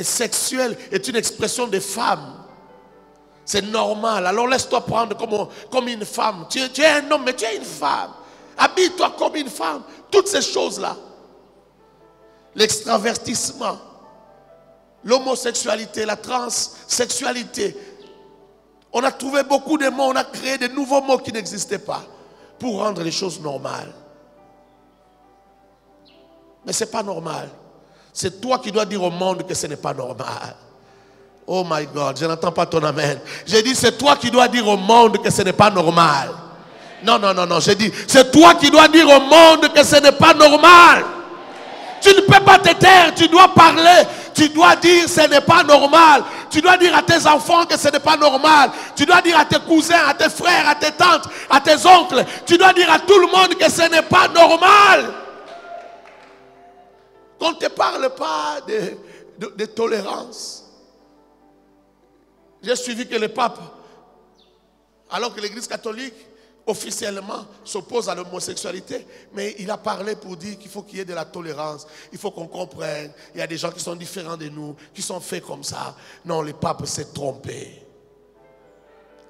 sexuelle est une expression de femme. C'est normal. Alors laisse-toi prendre comme une femme. Tu es un homme, mais tu es une femme. Habille-toi comme une femme. Toutes ces choses-là. L'extravertissement, l'homosexualité, la transsexualité. On a trouvé beaucoup de mots, on a créé de nouveaux mots qui n'existaient pas pour rendre les choses normales. Mais ce n'est pas normal. C'est toi qui dois dire au monde que ce n'est pas normal. Oh my God, je n'entends pas ton amen. J'ai dit, c'est toi qui dois dire au monde que ce n'est pas normal. Non, j'ai dit, c'est toi qui dois dire au monde que ce n'est pas normal. Tu ne peux pas te taire, tu dois parler. Tu dois dire ce n'est pas normal. Tu dois dire à tes enfants que ce n'est pas normal. Tu dois dire à tes cousins, à tes frères, à tes tantes, à tes oncles. Tu dois dire à tout le monde que ce n'est pas normal. Qu'on ne te parle pas de tolérance. J'ai suivi que le pape, alors que l'Église catholique officiellement s'oppose à l'homosexualité, mais il a parlé pour dire qu'il faut qu'il y ait de la tolérance, il faut qu'on comprenne, il y a des gens qui sont différents de nous, qui sont faits comme ça. Non, le pape s'est trompé.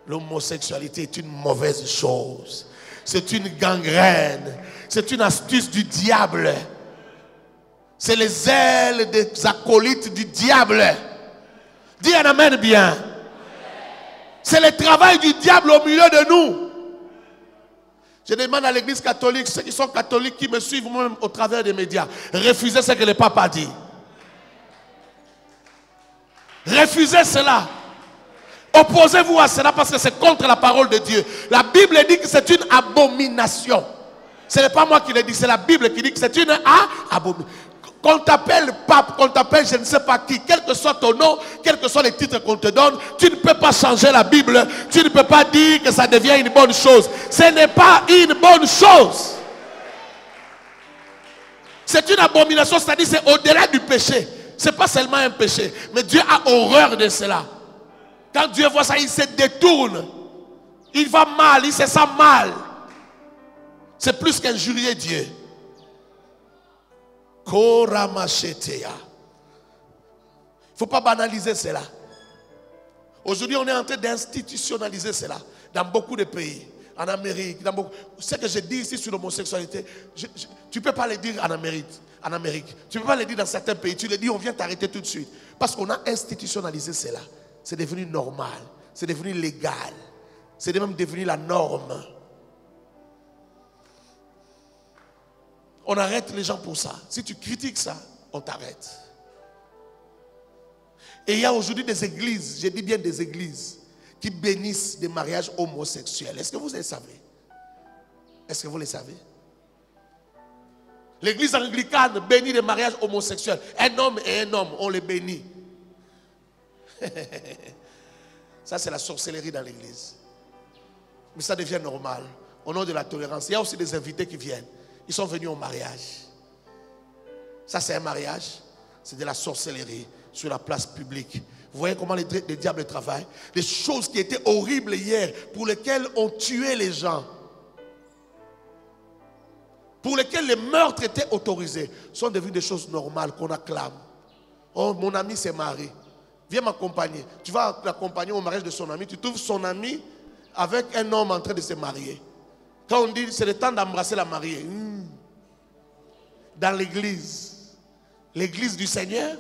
L'homosexualité est une mauvaise chose, c'est une gangrène, c'est une astuce du diable, c'est les ailes des acolytes du diable. Dis un amen bien. C'est le travail du diable au milieu de nous. Je demande à l'Église catholique, ceux qui sont catholiques, qui me suivent même au travers des médias, refusez ce que le pape a dit. Refusez cela. Opposez-vous à cela parce que c'est contre la parole de Dieu. La Bible dit que c'est une abomination. Ce n'est pas moi qui le dis, c'est la Bible qui dit que c'est une abomination. Qu'on t'appelle pape, qu'on t'appelle je ne sais pas qui, quel que soit ton nom, quels que soient les titres qu'on te donne, tu ne peux pas changer la Bible, tu ne peux pas dire que ça devient une bonne chose. Ce n'est pas une bonne chose. C'est une abomination, c'est-à-dire c'est au-delà du péché. Ce n'est pas seulement un péché, mais Dieu a horreur de cela. Quand Dieu voit ça, il se détourne. Il va mal, il se sent mal. C'est plus qu'injurier Dieu. Il ne faut pas banaliser cela. Aujourd'hui, on est en train d'institutionnaliser cela dans beaucoup de pays. En Amérique, ce que je dis ici sur l'homosexualité, tu ne peux pas le dire en Amérique. Tu ne peux pas le dire dans certains pays. Tu le dis, on vient t'arrêter tout de suite. Parce qu'on a institutionnalisé cela. C'est devenu normal. C'est devenu légal. C'est même devenu la norme. On arrête les gens pour ça. Si tu critiques ça, on t'arrête. Et il y a aujourd'hui des églises, je dis bien des églises, qui bénissent des mariages homosexuels. Est-ce que vous le savez? Est-ce que vous le savez? L'église anglicane bénit des mariages homosexuels. Un homme et un homme, on les bénit. Ça, c'est la sorcellerie dans l'église. Mais ça devient normal. Au nom de la tolérance. Il y a aussi des invités qui viennent. Ils sont venus au mariage. Ça, c'est un mariage. C'est de la sorcellerie sur la place publique. Vous voyez comment les diables travaillent? Des choses qui étaient horribles hier, pour lesquelles on tuait les gens, pour lesquelles les meurtres étaient autorisés, sont devenues des choses normales qu'on acclame. Oh, mon ami s'est marié. Viens m'accompagner. Tu vas l'accompagner au mariage de son ami. Tu trouves son ami avec un homme en train de se marier. Quand on dit c'est le temps d'embrasser la mariée, dans l'église, l'église du Seigneur,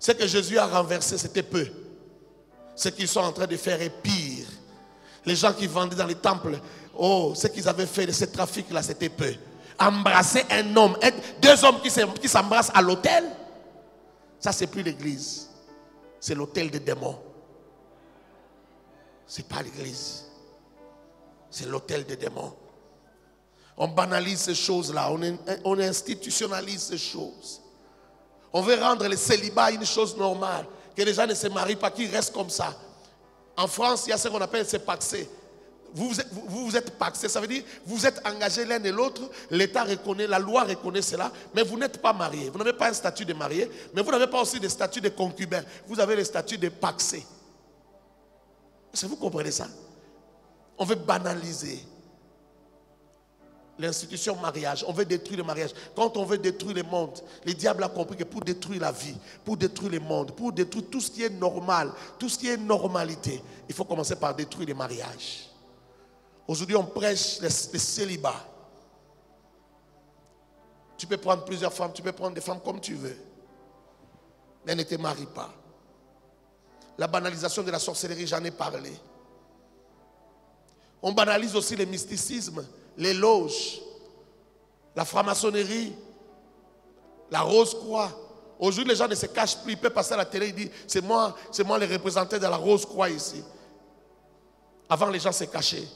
ce que Jésus a renversé, c'était peu. Ce qu'ils sont en train de faire est pire. Les gens qui vendaient dans les temples, oh, ce qu'ils avaient fait de ce trafic-là, c'était peu. Embrasser un homme, deux hommes qui s'embrassent à l'autel, ça c'est plus l'église. C'est l'autel des démons. Ce n'est pas l'église. C'est l'autel des démons. On banalise ces choses-là. On institutionnalise ces choses. On veut rendre le célibat une chose normale. Que les gens ne se marient pas, qu'ils restent comme ça. En France, il y a ce qu'on appelle se paxer. Vous êtes paxé, ça veut dire vous êtes engagés l'un et l'autre, l'État reconnaît, la loi reconnaît cela, mais vous n'êtes pas mariés. Vous n'avez pas un statut de marié, mais vous n'avez pas aussi de statut de concubin. Vous avez le statut de paxé. Est-ce que vous comprenez ça? On veut banaliser l'institution mariage. On veut détruire le mariage. Quand on veut détruire le monde, le diable a compris que pour détruire la vie, pour détruire le monde, pour détruire tout ce qui est normal, tout ce qui est normalité, il faut commencer par détruire les mariages. Aujourd'hui, on prêche le célibat. Tu peux prendre plusieurs femmes, tu peux prendre des femmes comme tu veux. Mais ne te marie pas. La banalisation de la sorcellerie, j'en ai parlé. On banalise aussi le mysticisme, les loges, la franc-maçonnerie, la Rose-Croix. Aujourd'hui, les gens ne se cachent plus. Ils peuvent passer à la télé et dire, c'est moi le représentant de la Rose-Croix ici. Avant, les gens se cachaient.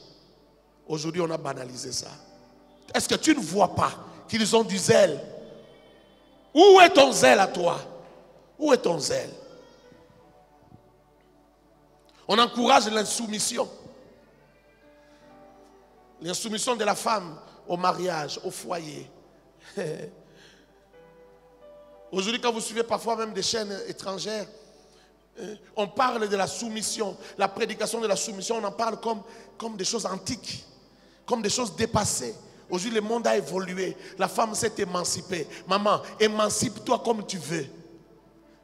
Aujourd'hui, on a banalisé ça. Est-ce que tu ne vois pas qu'ils ont du zèle? Où est ton zèle à toi? Où est ton zèle? On encourage l'insoumission. L'insoumission de la femme au mariage, au foyer. Aujourd'hui, quand vous suivez parfois même des chaînes étrangères, on parle de la soumission, la prédication de la soumission, on en parle comme des choses antiques, comme des choses dépassées. Aujourd'hui, le monde a évolué, la femme s'est émancipée. Maman, émancipe-toi comme tu veux.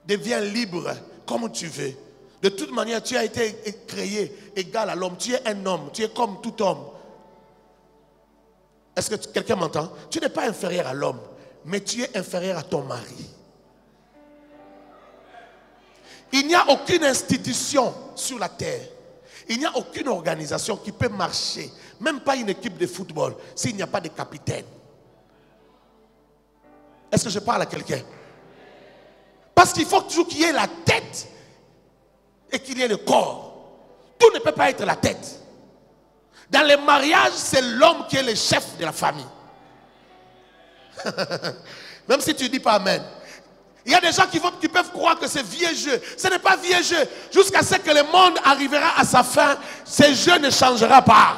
Deviens libre comme tu veux. De toute manière, tu as été créé égal à l'homme. Tu es un homme, tu es comme tout homme. Est-ce que quelqu'un m'entend? Tu n'es pas inférieur à l'homme, mais tu es inférieur à ton mari. Il n'y a aucune institution sur la terre, il n'y a aucune organisation qui peut marcher, même pas une équipe de football, s'il n'y a pas de capitaine. Est-ce que je parle à quelqu'un? Parce qu'il faut toujours qu'il y ait la tête et qu'il y ait le corps. Tout ne peut pas être la tête. Dans les mariages, c'est l'homme qui est le chef de la famille. Même si tu ne dis pas amen. Il y a des gens qui peuvent croire que c'est vieux jeu. Ce n'est pas vieux jeu. Jusqu'à ce que le monde arrivera à sa fin, ce jeu ne changera pas.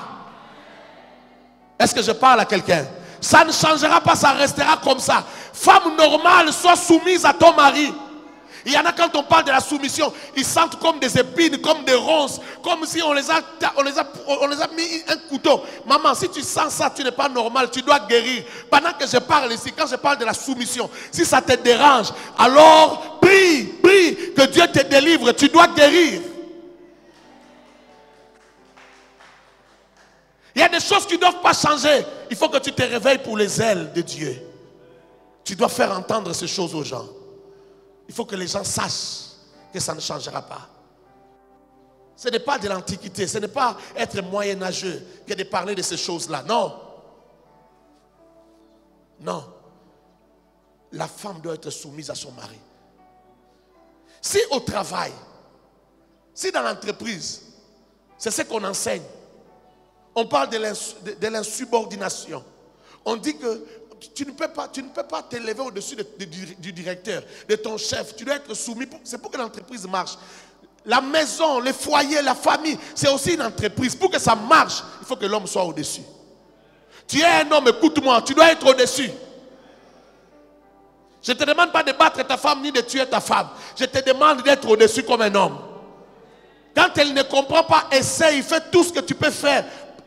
Est-ce que je parle à quelqu'un? Ça ne changera pas, ça restera comme ça. Femme normale, sois soumise à ton mari. Il y en a, quand on parle de la soumission, ils sentent comme des épines, comme des ronces, comme si on les a mis un couteau. Maman, si tu sens ça, tu n'es pas normal, tu dois guérir. Pendant que je parle ici, quand je parle de la soumission, si ça te dérange, alors prie que Dieu te délivre, tu dois guérir. Il y a des choses qui ne doivent pas changer. Il faut que tu te réveilles pour les ailes de Dieu. Tu dois faire entendre ces choses aux gens. Il faut que les gens sachent que ça ne changera pas. Ce n'est pas de l'antiquité, ce n'est pas être moyenâgeux que de parler de ces choses-là. Non. Non. La femme doit être soumise à son mari. Si au travail, si dans l'entreprise, c'est ce qu'on enseigne, on parle de l'insubordination. On dit que tu ne peux pas te lever au-dessus du directeur, de ton chef. Tu dois être soumis. C'est pour que l'entreprise marche. La maison, le foyer, la famille, c'est aussi une entreprise. Pour que ça marche, il faut que l'homme soit au-dessus. Tu es un homme, écoute-moi, tu dois être au-dessus. Je ne te demande pas de battre ta femme ni de tuer ta femme. Je te demande d'être au-dessus comme un homme. Quand elle ne comprend pas, essaye, fais tout ce que tu peux faire.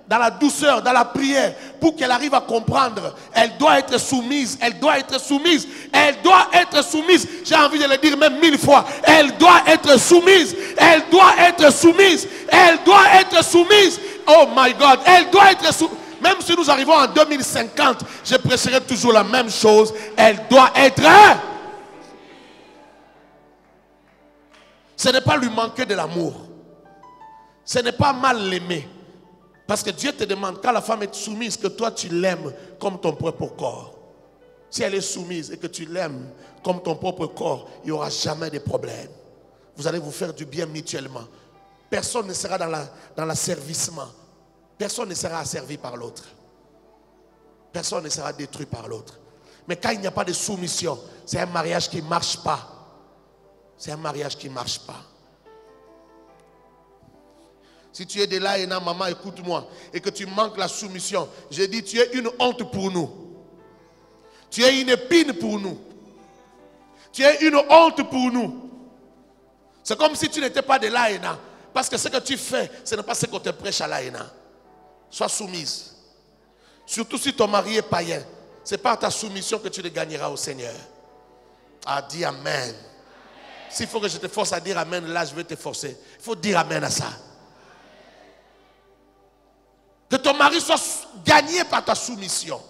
Dans la douceur, dans la prière, pour qu'elle arrive à comprendre. Elle doit être soumise, elle doit être soumise, elle doit être soumise. J'ai envie de le dire même 1000 fois. Elle doit être soumise, elle doit être soumise, elle doit être soumise. Oh my God, elle doit être soumise. Même si nous arrivons en 2050, je prêcherai toujours la même chose. Elle doit être. Ce n'est pas lui manquer de l'amour. Ce n'est pas mal l'aimer. Parce que Dieu te demande, quand la femme est soumise, que toi tu l'aimes comme ton propre corps. Si elle est soumise et que tu l'aimes comme ton propre corps, il n'y aura jamais de problème. Vous allez vous faire du bien mutuellement. Personne ne sera dans l'asservissement. Personne ne sera asservi par l'autre. Personne ne sera détruit par l'autre. Mais quand il n'y a pas de soumission, c'est un mariage qui ne marche pas. C'est un mariage qui ne marche pas. Si tu es de là et non, maman, écoute-moi, et que tu manques la soumission, je dis, tu es une honte pour nous. Tu es une épine pour nous. Tu es une honte pour nous. C'est comme si tu n'étais pas de l'AENA. Parce que ce que tu fais, ce n'est pas ce qu'on te prêche à l'AENA. Sois soumise. Surtout si ton mari est païen. C'est par ta soumission que tu le gagneras au Seigneur. Ah, dis Amen. S'il faut que je te force à dire Amen, là je vais te forcer. Il faut dire Amen à ça. Que ton mari soit gagné par ta soumission.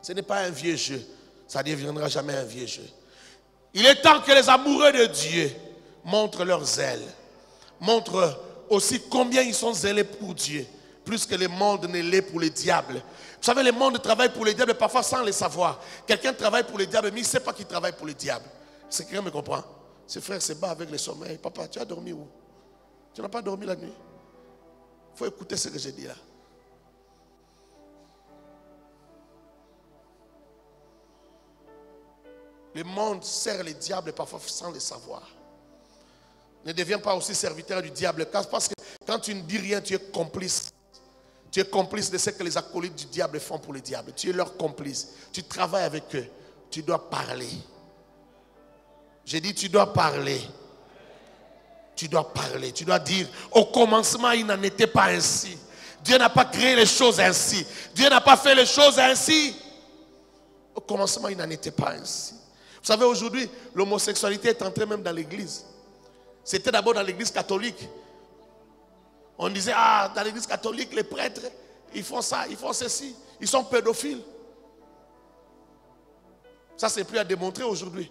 Ce n'est pas un vieux jeu. Ça ne deviendra jamais un vieux jeu. Il est temps que les amoureux de Dieu montrent leur zèle. Montrent aussi combien ils sont zélés pour Dieu. Plus que le monde ne l'est pour le diable. Vous savez, le monde travaille pour le diable parfois sans le savoir. Quelqu'un travaille pour le diable, mais il ne sait pas qu'il travaille pour le diable. C'est quelqu'un me comprend? Ses frères se battent avec le sommeil. Papa, tu as dormi où? Tu n'as pas dormi la nuit? Il faut écouter ce que je dis là. Le monde sert le diable parfois sans le savoir. Ne deviens pas aussi serviteur du diable. Parce que quand tu ne dis rien, tu es complice. Tu es complice de ce que les acolytes du diable font pour le diable. Tu es leur complice. Tu travailles avec eux. Tu dois parler. J'ai dit tu dois parler. Tu dois parler. Tu dois dire au commencement il n'en était pas ainsi. Dieu n'a pas créé les choses ainsi. Dieu n'a pas fait les choses ainsi. Au commencement il n'en était pas ainsi. Vous savez, aujourd'hui, l'homosexualité est entrée même dans l'église. C'était d'abord dans l'église catholique. On disait, ah, dans l'église catholique, les prêtres, ils font ça, ils font ceci. Ils sont pédophiles. Ça, c'est plus à démontrer aujourd'hui.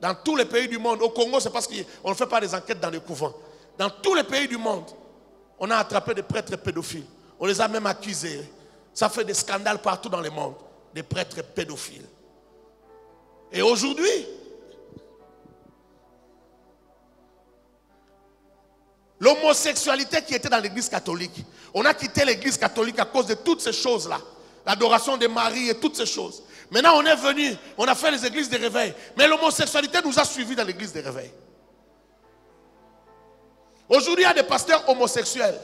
Dans tous les pays du monde, au Congo, c'est parce qu'on ne fait pas des enquêtes dans les couvents. Dans tous les pays du monde, on a attrapé des prêtres pédophiles. On les a même accusés. Ça fait des scandales partout dans le monde. Des prêtres pédophiles. Et aujourd'hui, l'homosexualité qui était dans l'église catholique, on a quitté l'église catholique à cause de toutes ces choses-là. L'adoration de Marie et toutes ces choses. Maintenant, on est venu, on a fait les églises de réveil. Mais l'homosexualité nous a suivis dans l'église de réveil. Aujourd'hui, il y a des pasteurs homosexuels.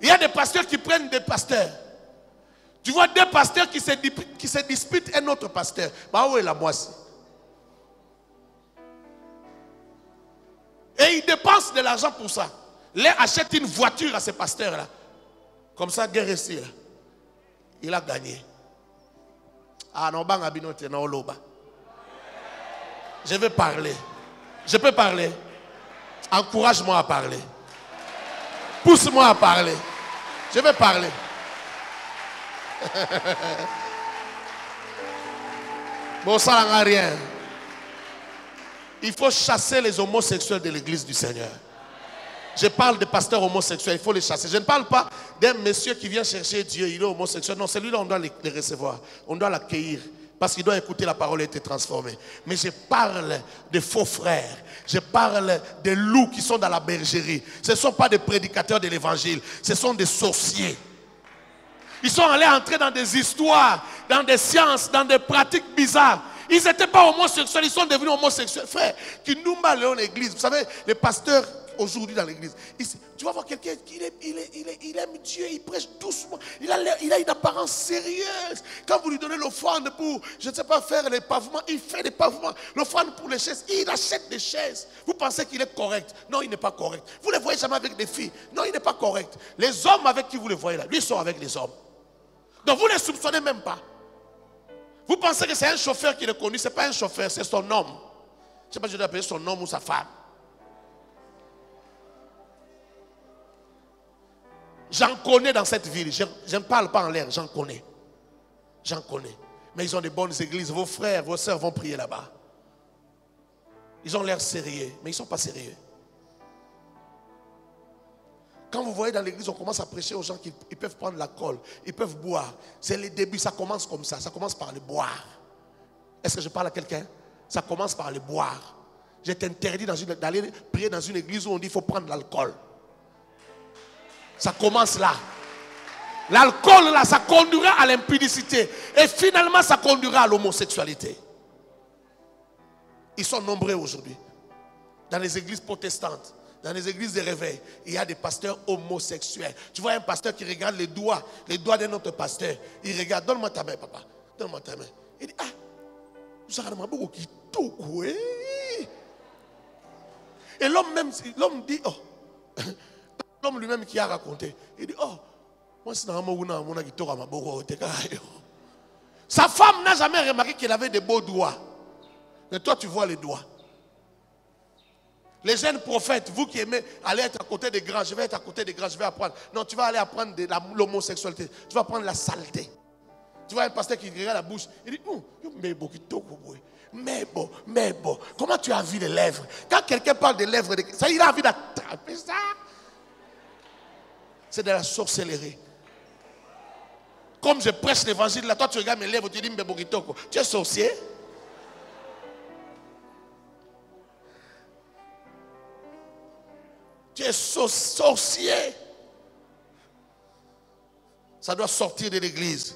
Il y a des pasteurs qui prennent des pasteurs. Tu vois deux pasteurs qui se disputent un autre pasteur. Bah où est la moisse? Et ils dépensent de l'argent pour ça. Les achètent une voiture à ces pasteurs-là. Comme ça, guerre ici. Il a gagné. Ah non, je vais parler. Je peux parler. Encourage-moi à parler. Pousse-moi à parler. Je vais parler. Bon, ça n'a rien. Il faut chasser les homosexuels de l'église du Seigneur. Je parle de pasteurs homosexuels, il faut les chasser. Je ne parle pas d'un monsieur qui vient chercher Dieu, il est homosexuel. Non, celui-là, on doit les recevoir. On doit l'accueillir. Parce qu'il doit écouter la parole et être transformé. Mais je parle de faux frères. Je parle des loups qui sont dans la bergerie. Ce ne sont pas des prédicateurs de l'évangile. Ce sont des sorciers. Ils sont allés entrer dans des histoires, dans des sciences, dans des pratiques bizarres. Ils n'étaient pas homosexuels, ils sont devenus homosexuels. Frère, qui nous mal en église. Vous savez, les pasteurs aujourd'hui dans l'église, tu vas voir quelqu'un qui il aime Dieu, il prêche doucement. Il a une apparence sérieuse. Quand vous lui donnez l'offrande pour, je ne sais pas, faire les pavements, il fait les pavements. L'offrande pour les chaises, il achète des chaises. Vous pensez qu'il est correct? Non, il n'est pas correct. Vous ne le voyez jamais avec des filles? Non, il n'est pas correct. Les hommes avec qui vous le voyez là, lui, ils sont avec les hommes. Donc vous ne les soupçonnez même pas. Vous pensez que c'est un chauffeur qui le conduit. Ce n'est pas un chauffeur, c'est son homme. Je ne sais pas si je dois appeler son homme ou sa femme. J'en connais dans cette ville. Je ne parle pas en l'air, j'en connais. J'en connais. Mais ils ont des bonnes églises. Vos frères, vos sœurs vont prier là-bas. Ils ont l'air sérieux, mais ils ne sont pas sérieux. Quand vous voyez dans l'église, on commence à prêcher aux gens qu'ils peuvent prendre l'alcool, ils peuvent boire. C'est le début, ça commence comme ça commence par le boire. Est-ce que je parle à quelqu'un? Ça commence par le boire. J'ai interdit d'aller prier dans une église où on dit qu'il faut prendre l'alcool. Ça commence là. L'alcool là, ça conduira à l'impudicité. Et finalement, ça conduira à l'homosexualité. Ils sont nombreux aujourd'hui. Dans les églises protestantes, dans les églises de réveil, il y a des pasteurs homosexuels. Tu vois un pasteur qui regarde les doigts d'un autre pasteur. Il regarde, donne-moi ta main, papa. Donne-moi ta main. Il dit, ah, vous avez beaucoup qui touche. Et l'homme dit, oh, l'homme lui-même qui a raconté, il dit, oh, moi c'est un homme qui touche à ma bourreau. Sa femme n'a jamais remarqué qu'il avait des beaux doigts. Mais toi, tu vois les doigts. Les jeunes prophètes, vous qui aimez aller être à côté des grands, je vais être à côté des grands, je vais apprendre. Non, tu vas aller apprendre l'homosexualité. Tu vas apprendre la saleté. Tu vois un pasteur qui regarde la bouche, il dit, mais bon, comment tu as vu les lèvres? Quand quelqu'un parle des lèvres, ça, il a envie d'attraper ça. C'est de la sorcellerie. Comme je prêche l'évangile, là, toi tu regardes mes lèvres, tu dis, tu es sorcier? Tu es sorcier. Ça doit sortir de l'église.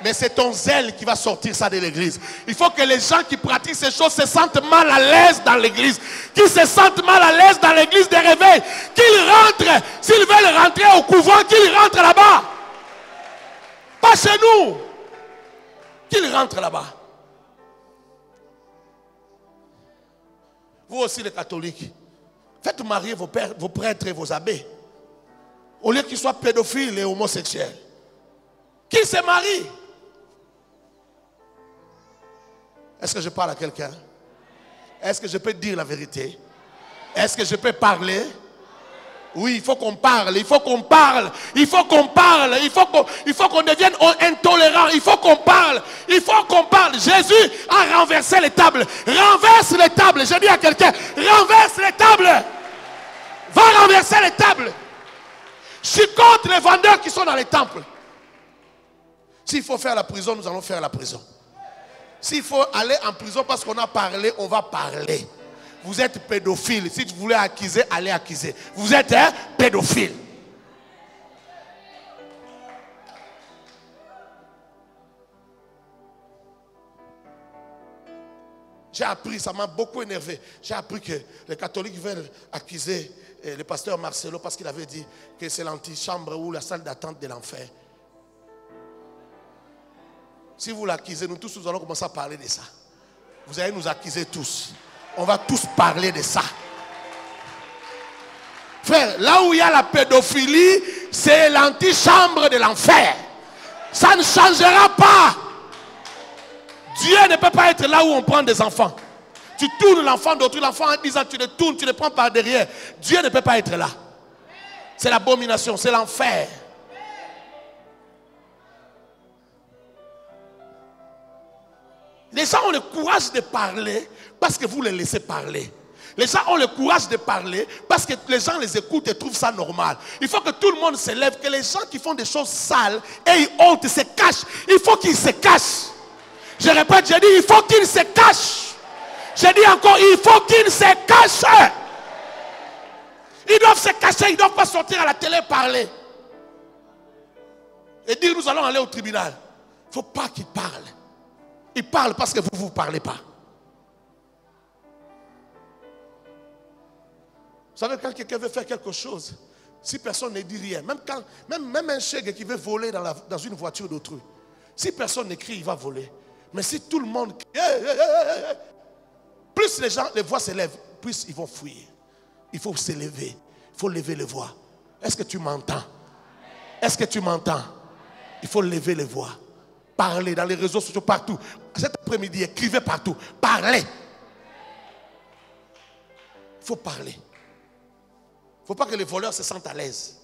Mais c'est ton zèle qui va sortir ça de l'église. Il faut que les gens qui pratiquent ces choses se sentent mal à l'aise dans l'église. Qu'ils se sentent mal à l'aise dans l'église des réveils. Qu'ils rentrent. S'ils veulent rentrer au couvent, qu'ils rentrent là-bas. Pas chez nous. Qu'ils rentrent là-bas. Vous aussi les catholiques. Faites marier vos prêtres et vos abbés. Au lieu qu'ils soient pédophiles et homosexuels. Qu'ils se marient. Est-ce que je parle à quelqu'un? Est-ce que je peux dire la vérité? Est-ce que je peux parler? Oui, il faut qu'on parle, il faut qu'on parle, il faut qu'on parle, il faut qu'on devienne intolérant, il faut qu'on parle, il faut qu'on parle. Jésus a renversé les tables. Renverse les tables. Je dis à quelqu'un, renverse les tables. Va renverser les tables. Je suis contre les vendeurs qui sont dans les temples. S'il faut faire la prison, nous allons faire la prison. S'il faut aller en prison parce qu'on a parlé, on va parler. Vous êtes pédophile. Si vous voulez accuser, allez accuser. Vous êtes un pédophile. J'ai appris, ça m'a beaucoup énervé. J'ai appris que les catholiques veulent accuser le pasteur Marcelo parce qu'il avait dit que c'est l'antichambre ou la salle d'attente de l'enfer. Si vous l'accusez, nous tous nous allons commencer à parler de ça. Vous allez nous accuser tous. On va tous parler de ça. Frère, là où il y a la pédophilie, c'est l'antichambre de l'enfer. Ça ne changera pas. Dieu ne peut pas être là où on prend des enfants. Tu tournes l'enfant d'autrui, l'enfant en disant tu le tournes, tu le prends par derrière. Dieu ne peut pas être là. C'est l'abomination, c'est l'enfer. Les gens ont le courage de parler parce que vous les laissez parler. Les gens ont le courage de parler parce que les gens les écoutent et trouvent ça normal. Il faut que tout le monde se lève, que les gens qui font des choses sales et honte se cachent. Il faut qu'ils se cachent. Je répète, j'ai dit il faut qu'ils se cachent. J'ai dit encore, il faut qu'ils se cachent. Ils doivent se cacher, ils ne doivent pas sortir à la télé parler. Et dire nous allons aller au tribunal. Il ne faut pas qu'ils parlent. Ils parlent parce que vous ne parlez pas. Vous savez, quand quelqu'un veut faire quelque chose, si personne ne dit rien, même un chèque qui veut voler dans une voiture d'autrui, si personne ne crie, il va voler. Mais si tout le monde crie, plus les voix se lèvent, plus ils vont fuir. Il faut se lever. Il faut lever les voix. Est-ce que tu m'entends? Est-ce que tu m'entends? Il faut lever les voix. Parler dans les réseaux sociaux, partout. Cet après-midi, écrivez partout. Parlez. Il faut parler. Il ne faut pas que les voleurs se sentent à l'aise.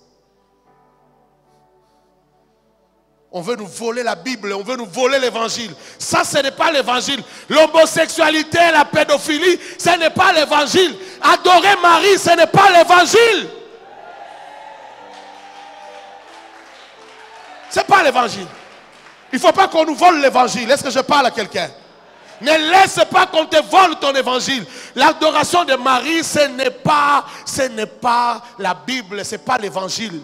On veut nous voler la Bible, on veut nous voler l'évangile. Ça, ce n'est pas l'évangile. L'homosexualité, la pédophilie, ce n'est pas l'évangile. Adorer Marie, ce n'est pas l'évangile. Ce n'est pas l'évangile. Il ne faut pas qu'on nous vole l'évangile. Est-ce que je parle à quelqu'un? Ne laisse pas qu'on te vole ton évangile. L'adoration de Marie, ce n'est pas la Bible, ce n'est pas l'évangile.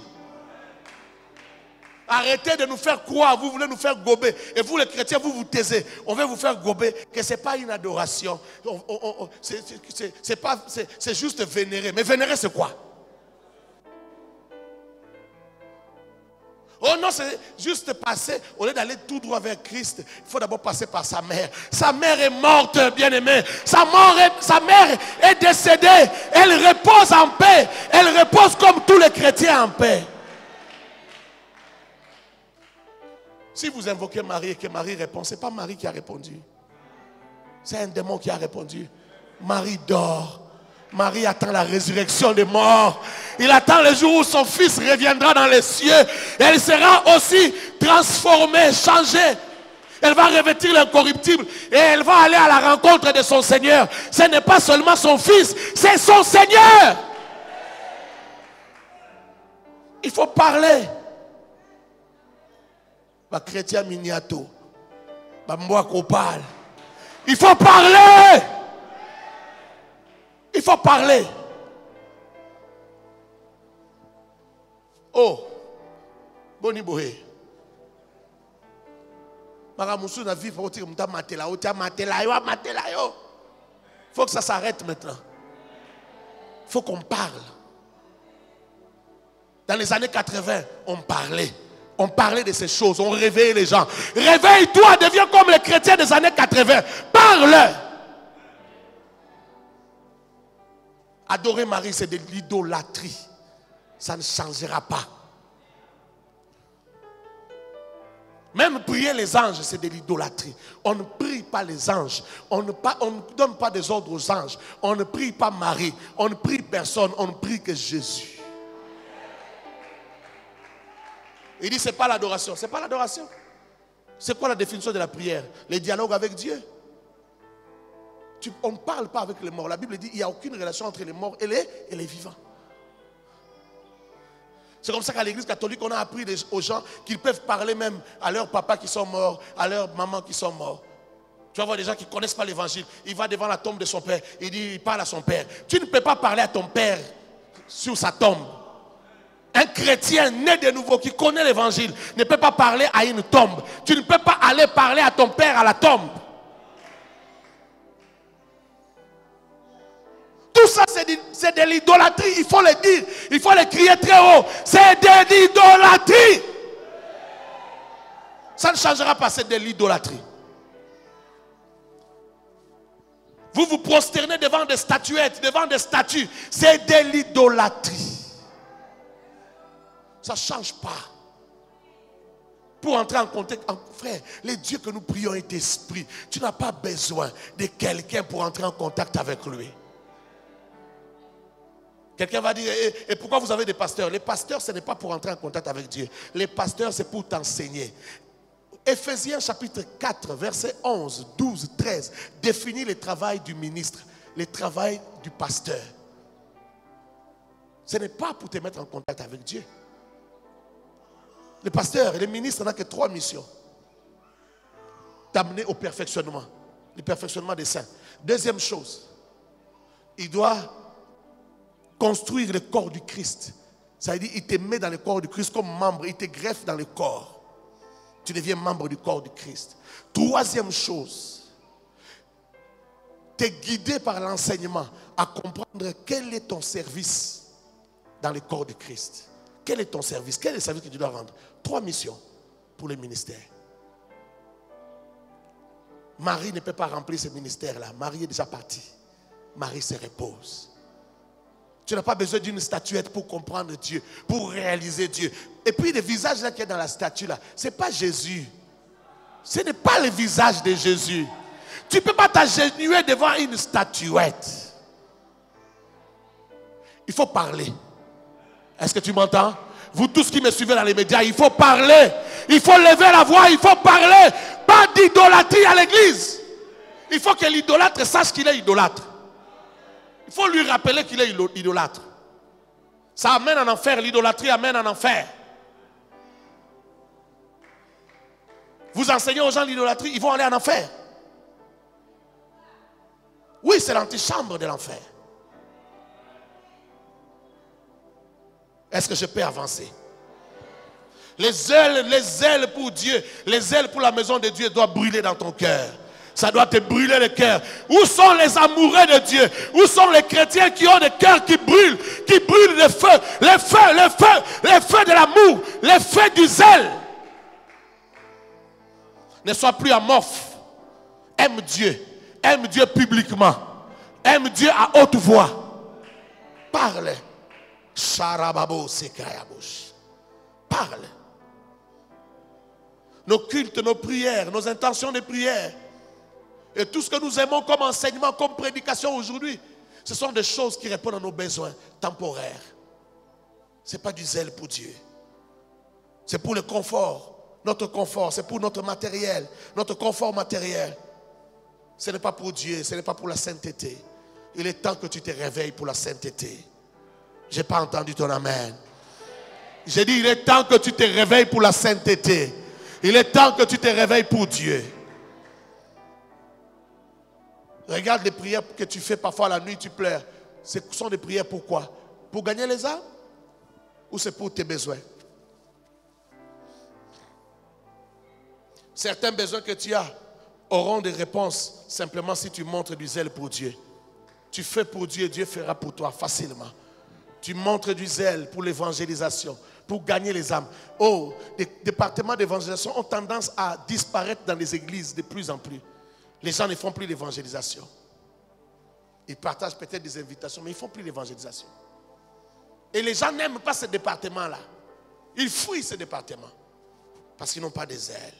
Arrêtez de nous faire croire, vous voulez nous faire gober. Et vous les chrétiens, vous vous taisez. On veut vous faire gober que ce n'est pas une adoration. C'est juste vénérer. Mais vénérer c'est quoi? Oh non, c'est juste passer, au lieu d'aller tout droit vers Christ, il faut d'abord passer par sa mère. Sa mère est morte, bien-aimée. Sa mère est décédée. Elle repose en paix. Elle repose comme tous les chrétiens en paix. Si vous invoquez Marie et que Marie répond, ce n'est pas Marie qui a répondu. C'est un démon qui a répondu. Marie dort. Marie attend la résurrection des morts. Il attend le jour où son fils reviendra dans les cieux. Et elle sera aussi transformée, changée. Elle va revêtir l'incorruptible. Et elle va aller à la rencontre de son Seigneur. Ce n'est pas seulement son fils, c'est son Seigneur. Il faut parler. Chrétien miniato. Il faut parler. Il faut parler. Oh, Boni Boé. Maramusu na vie pour dire muta matela, faut que ça s'arrête maintenant. Faut qu'on parle. Dans les années 80, on parlait. On parlait de ces choses, on réveillait les gens. Réveille-toi, deviens comme les chrétiens des années 80. Parle. Adorer Marie, c'est de l'idolâtrie. Ça ne changera pas. Même prier les anges, c'est de l'idolâtrie. On ne prie pas les anges. On ne donne pas des ordres aux anges. On ne prie pas Marie. On ne prie personne. On ne prie que Jésus. Il dit, ce n'est pas l'adoration. Ce n'est pas l'adoration. C'est quoi la définition de la prière? Les dialogues avec Dieu. On ne parle pas avec les morts. La Bible dit qu'il n'y a aucune relation entre les morts et les vivants. C'est comme ça qu'à l'église catholique, on a appris aux gens qu'ils peuvent parler même à leurs papas qui sont morts, à leurs mamans qui sont morts. Tu vas voir des gens qui ne connaissent pas l'évangile. Il va devant la tombe de son père. Il parle à son père. Tu ne peux pas parler à ton père sur sa tombe. Un chrétien né de nouveau qui connaît l'évangile ne peut pas parler à une tombe. Tu ne peux pas aller parler à ton père à la tombe. Tout ça, c'est de l'idolâtrie. Il faut le dire. Il faut le crier très haut. C'est de l'idolâtrie. Ça ne changera pas. C'est de l'idolâtrie. Vous vous prosternez devant des statuettes, devant des statues. C'est de l'idolâtrie. Ça ne change pas. Pour entrer en contact, frère, les dieux que nous prions est esprit. Tu n'as pas besoin de quelqu'un pour entrer en contact avec lui. Quelqu'un va dire, et pourquoi vous avez des pasteurs? Les pasteurs, ce n'est pas pour entrer en contact avec Dieu. Les pasteurs, c'est pour t'enseigner. Éphésiens chapitre 4, versets 11, 12, 13, définit le travail du ministre, le travail du pasteur. Ce n'est pas pour te mettre en contact avec Dieu. Le pasteur et le ministre n'ont que 3 missions. T'amener au perfectionnement. Le perfectionnement des saints. Deuxième chose, il doit construire le corps du Christ. Ça veut dire qu'il te met dans le corps du Christ comme membre. Il te greffe dans le corps. Tu deviens membre du corps du Christ. Troisième chose, tu es guidé par l'enseignement à comprendre quel est ton service dans le corps du Christ. Quel est ton service? Quel est le service que tu dois rendre? 3 missions pour le ministère. Marie ne peut pas remplir ce ministère-là. Marie est déjà partie. Marie se repose. Tu n'as pas besoin d'une statuette pour comprendre Dieu, pour réaliser Dieu. Et puis le visage là qui est dans la statue là, ce n'est pas Jésus. Ce n'est pas le visage de Jésus. Tu ne peux pas t'agenouiller devant une statuette. Il faut parler. Est-ce que tu m'entends? Vous tous qui me suivez dans les médias, il faut parler. Il faut lever la voix, il faut parler. Pas d'idolâtrie à l'église. Il faut que l'idolâtre sache qu'il est idolâtre. Il faut lui rappeler qu'il est idolâtre. Ça amène en enfer. L'idolâtrie amène en enfer. Vous enseignez aux gens l'idolâtrie, ils vont aller en enfer. Oui, c'est l'antichambre de l'enfer. Est-ce que je peux avancer? Les ailes pour Dieu, les ailes pour la maison de Dieu doivent brûler dans ton cœur. Ça doit te brûler le cœur. Où sont les amoureux de Dieu? Où sont les chrétiens qui ont des cœurs qui brûlent le feu, les feux de l'amour, les feux du zèle? Ne sois plus amorphe. Aime Dieu publiquement. Aime Dieu à haute voix. Parle. Parle. Nos cultes, nos prières, nos intentions de prière et tout ce que nous aimons comme enseignement, comme prédication aujourd'hui, ce sont des choses qui répondent à nos besoins temporaires. Ce n'est pas du zèle pour Dieu. C'est pour le confort, notre confort, c'est pour notre matériel, notre confort matériel. Ce n'est pas pour Dieu, ce n'est pas pour la sainteté. Il est temps que tu te réveilles pour la sainteté. Je n'ai pas entendu ton amen. J'ai dit, il est temps que tu te réveilles pour la sainteté. Il est temps que tu te réveilles pour Dieu. Regarde les prières que tu fais parfois la nuit, tu pleures. Ce sont des prières pourquoi? Pour gagner les âmes? Ou c'est pour tes besoins? Certains besoins que tu as auront des réponses simplement si tu montres du zèle pour Dieu. Tu fais pour Dieu, Dieu fera pour toi facilement. Tu montres du zèle pour l'évangélisation, pour gagner les âmes. Oh, les départements d'évangélisation ont tendance à disparaître dans les églises de plus en plus. Les gens ne font plus l'évangélisation. Ils partagent peut-être des invitations, mais ils ne font plus l'évangélisation. Et les gens n'aiment pas ce département-là. Ils fuient ce département parce qu'ils n'ont pas de zèle.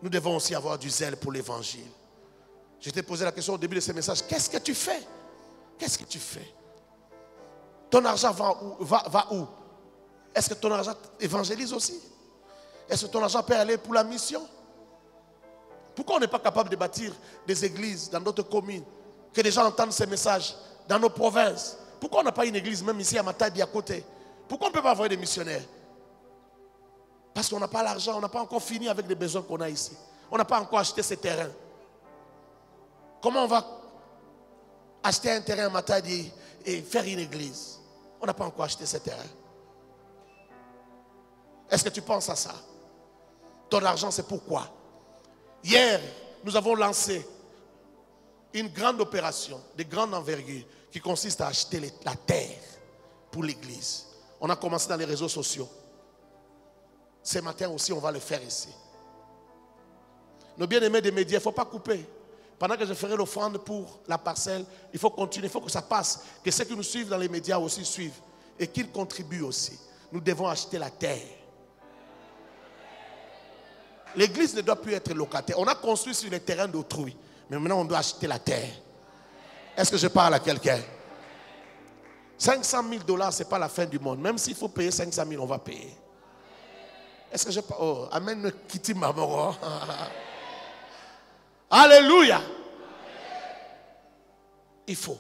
Nous devons aussi avoir du zèle pour l'évangile. Je t'ai posé la question au début de ce message. Qu'est-ce que tu fais? Qu'est-ce que tu fais? Ton argent va où? Est-ce que ton argent évangélise aussi? Est-ce que ton argent peut aller pour la mission? Pourquoi on n'est pas capable de bâtir des églises dans d'autres communes? Que les gens entendent ces messages dans nos provinces? Pourquoi on n'a pas une église même ici à Matadi à côté? Pourquoi on ne peut pas avoir des missionnaires? Parce qu'on n'a pas l'argent, on n'a pas encore fini avec les besoins qu'on a ici. On n'a pas encore acheté ces terrains. Comment on va acheter un terrain à Matadi et faire une église? On n'a pas encore acheté ces terrains. Est-ce que tu penses à ça? Ton argent, c'est pourquoi? Hier, nous avons lancé une grande opération de grande envergure qui consiste à acheter la terre pour l'église. On a commencé dans les réseaux sociaux. Ce matin aussi, on va le faire ici. Nos bien-aimés des médias, il ne faut pas couper. Pendant que je ferai l'offrande pour la parcelle, il faut continuer, il faut que ça passe. Que ceux qui nous suivent dans les médias aussi suivent. Et qu'ils contribuent aussi. Nous devons acheter la terre. L'église ne doit plus être locataire. On a construit sur les terrains d'autrui. Mais maintenant, on doit acheter la terre. Est-ce que je parle à quelqu'un? 500 000 $, ce n'est pas la fin du monde. Même s'il faut payer 500 000, on va payer. Est-ce que je parle? Oh, amen, Kitty Mamoro. Alléluia. Il faut.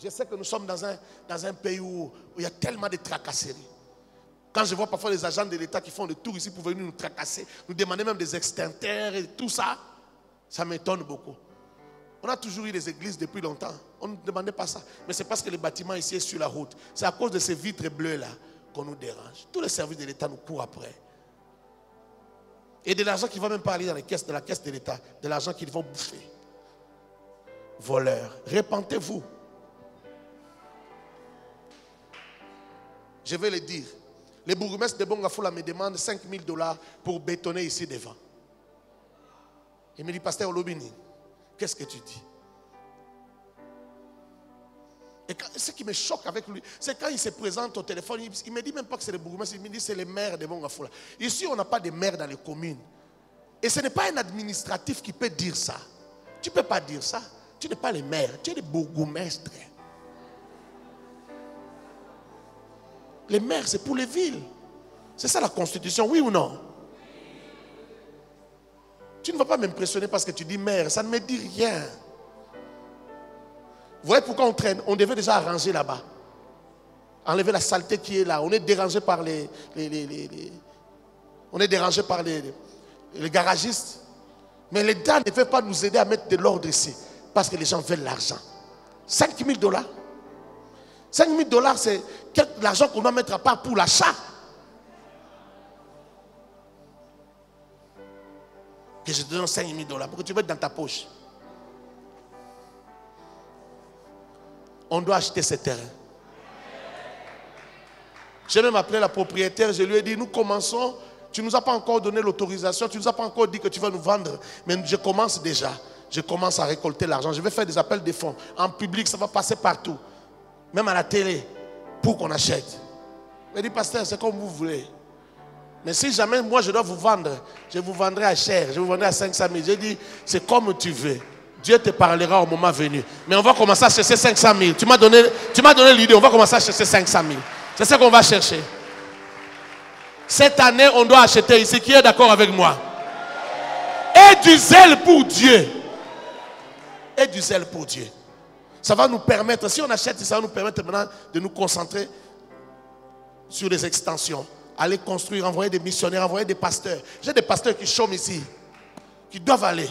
Je sais que nous sommes dans un pays où il y a tellement de tracasseries. Quand je vois parfois les agents de l'État qui font le tour ici pour venir nous tracasser, nous demander même des extincteurs et tout ça, ça m'étonne beaucoup. On a toujours eu des églises depuis longtemps. On ne demandait pas ça. Mais c'est parce que le bâtiment ici est sur la route. C'est à cause de ces vitres bleues-là qu'on nous dérange. Tous les services de l'État nous courent après. Et de l'argent qui va même pas aller dans la caisse de l'État. De l'argent qu'ils vont bouffer. Voleurs. Repentez-vous. Je vais le dire. Le bourgmestre de Bongafoula me demande 5 000 $ pour bétonner ici devant. Il me dit, pasteur Olobini, qu'est-ce que tu dis? Et ce qui me choque avec lui, c'est quand il se présente au téléphone, il ne me dit même pas que c'est le bourgmestre, il me dit que c'est le maire de Bongafoula. Ici, on n'a pas de maire dans les communes. Et ce n'est pas un administratif qui peut dire ça. Tu ne peux pas dire ça. Tu n'es pas le maire, tu es le bourgmestre. Les maires, c'est pour les villes. C'est ça la constitution, oui ou non? Tu ne vas pas m'impressionner parce que tu dis maire, ça ne me dit rien. Vous voyez pourquoi on traîne? On devait déjà arranger là-bas. Enlever la saleté qui est là. On est dérangé par on est dérangé par les garagistes. Mais l'État ne veut pas nous aider à mettre de l'ordre ici. Parce que les gens veulent l'argent. 5 000 $. 5 000 $, c'est l'argent qu'on doit mettre à part pour l'achat. Que je te donne 5 000 $. Pour que tu mettes dans ta poche. On doit acheter ces terrains. J'ai même appelé la propriétaire, je lui ai dit, nous commençons, tu ne nous as pas encore donné l'autorisation, tu ne nous as pas encore dit que tu vas nous vendre, mais je commence déjà. Je commence à récolter l'argent, je vais faire des appels de fonds. En public, ça va passer partout, même à la télé, pour qu'on achète. Je dis, pasteur, c'est comme vous voulez. Mais si jamais moi je dois vous vendre, je vous vendrai à cher, je vous vendrai à 500 000. J'ai dit, c'est comme tu veux. Dieu te parlera au moment venu. Mais on va commencer à chercher 500 000. Tu m'as donné l'idée, on va commencer à chercher 500 000. C'est ça qu'on va chercher. Cette année, on doit acheter ici. Qui est d'accord avec moi? Et du zèle pour Dieu. Et du zèle pour Dieu. Ça va nous permettre, si on achète, ça va nous permettre maintenant de nous concentrer sur les extensions. Aller construire, envoyer des missionnaires, envoyer des pasteurs. J'ai des pasteurs qui chôment ici, qui doivent aller.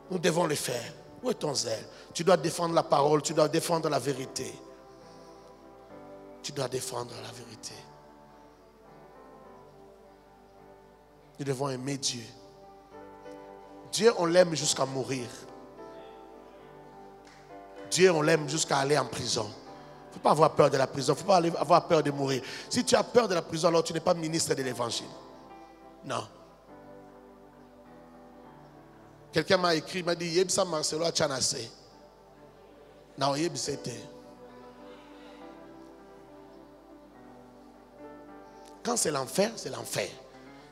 Nous devons le faire. Où est ton zèle? Tu dois défendre la parole, tu dois défendre la vérité. Tu dois défendre la vérité. Nous devons aimer Dieu. Dieu, on l'aime jusqu'à mourir. Dieu, on l'aime jusqu'à aller en prison. Il ne faut pas avoir peur de la prison. Il ne faut pas avoir peur de mourir. Si tu as peur de la prison, alors tu n'es pas ministre de l'évangile. Non. Quelqu'un m'a écrit, il m'a dit, Yebsa Marcelo a Tchanase. Non, Yebsa était. Quand c'est l'enfer, c'est l'enfer.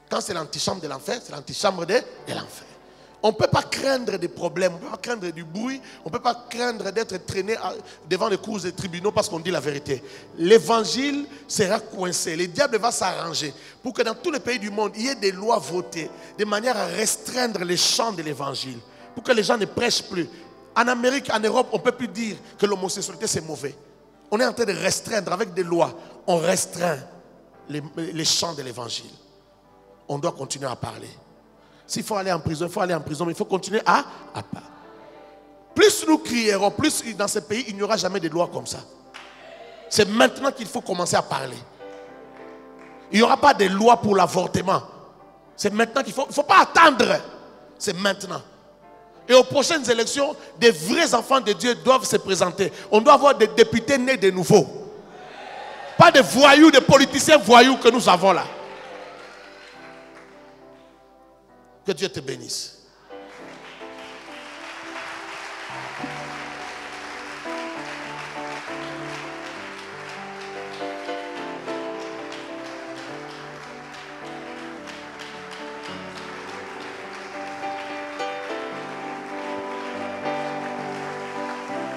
Quand c'est l'antichambre de l'enfer, c'est l'antichambre de l'enfer. On ne peut pas craindre des problèmes, on ne peut pas craindre du bruit, on ne peut pas craindre d'être traîné devant les cours des tribunaux parce qu'on dit la vérité. L'évangile sera coincé, le diable va s'arranger pour que dans tous les pays du monde, il y ait des lois votées de manière à restreindre les champs de l'évangile, pour que les gens ne prêchent plus. En Amérique, en Europe, on ne peut plus dire que l'homosexualité c'est mauvais. On est en train de restreindre avec des lois, on restreint les champs de l'évangile. On doit continuer à parler. S'il faut aller en prison, il faut aller en prison, mais il faut continuer à parler. Plus nous crierons, plus dans ce pays, il n'y aura jamais de loi comme ça. C'est maintenant qu'il faut commencer à parler. Il n'y aura pas de loi pour l'avortement. C'est maintenant qu'il faut... Il ne faut pas attendre. C'est maintenant. Et aux prochaines élections, des vrais enfants de Dieu doivent se présenter. On doit avoir des députés nés de nouveau. Pas des voyous, des politiciens voyous que nous avons là. Que Dieu te bénisse.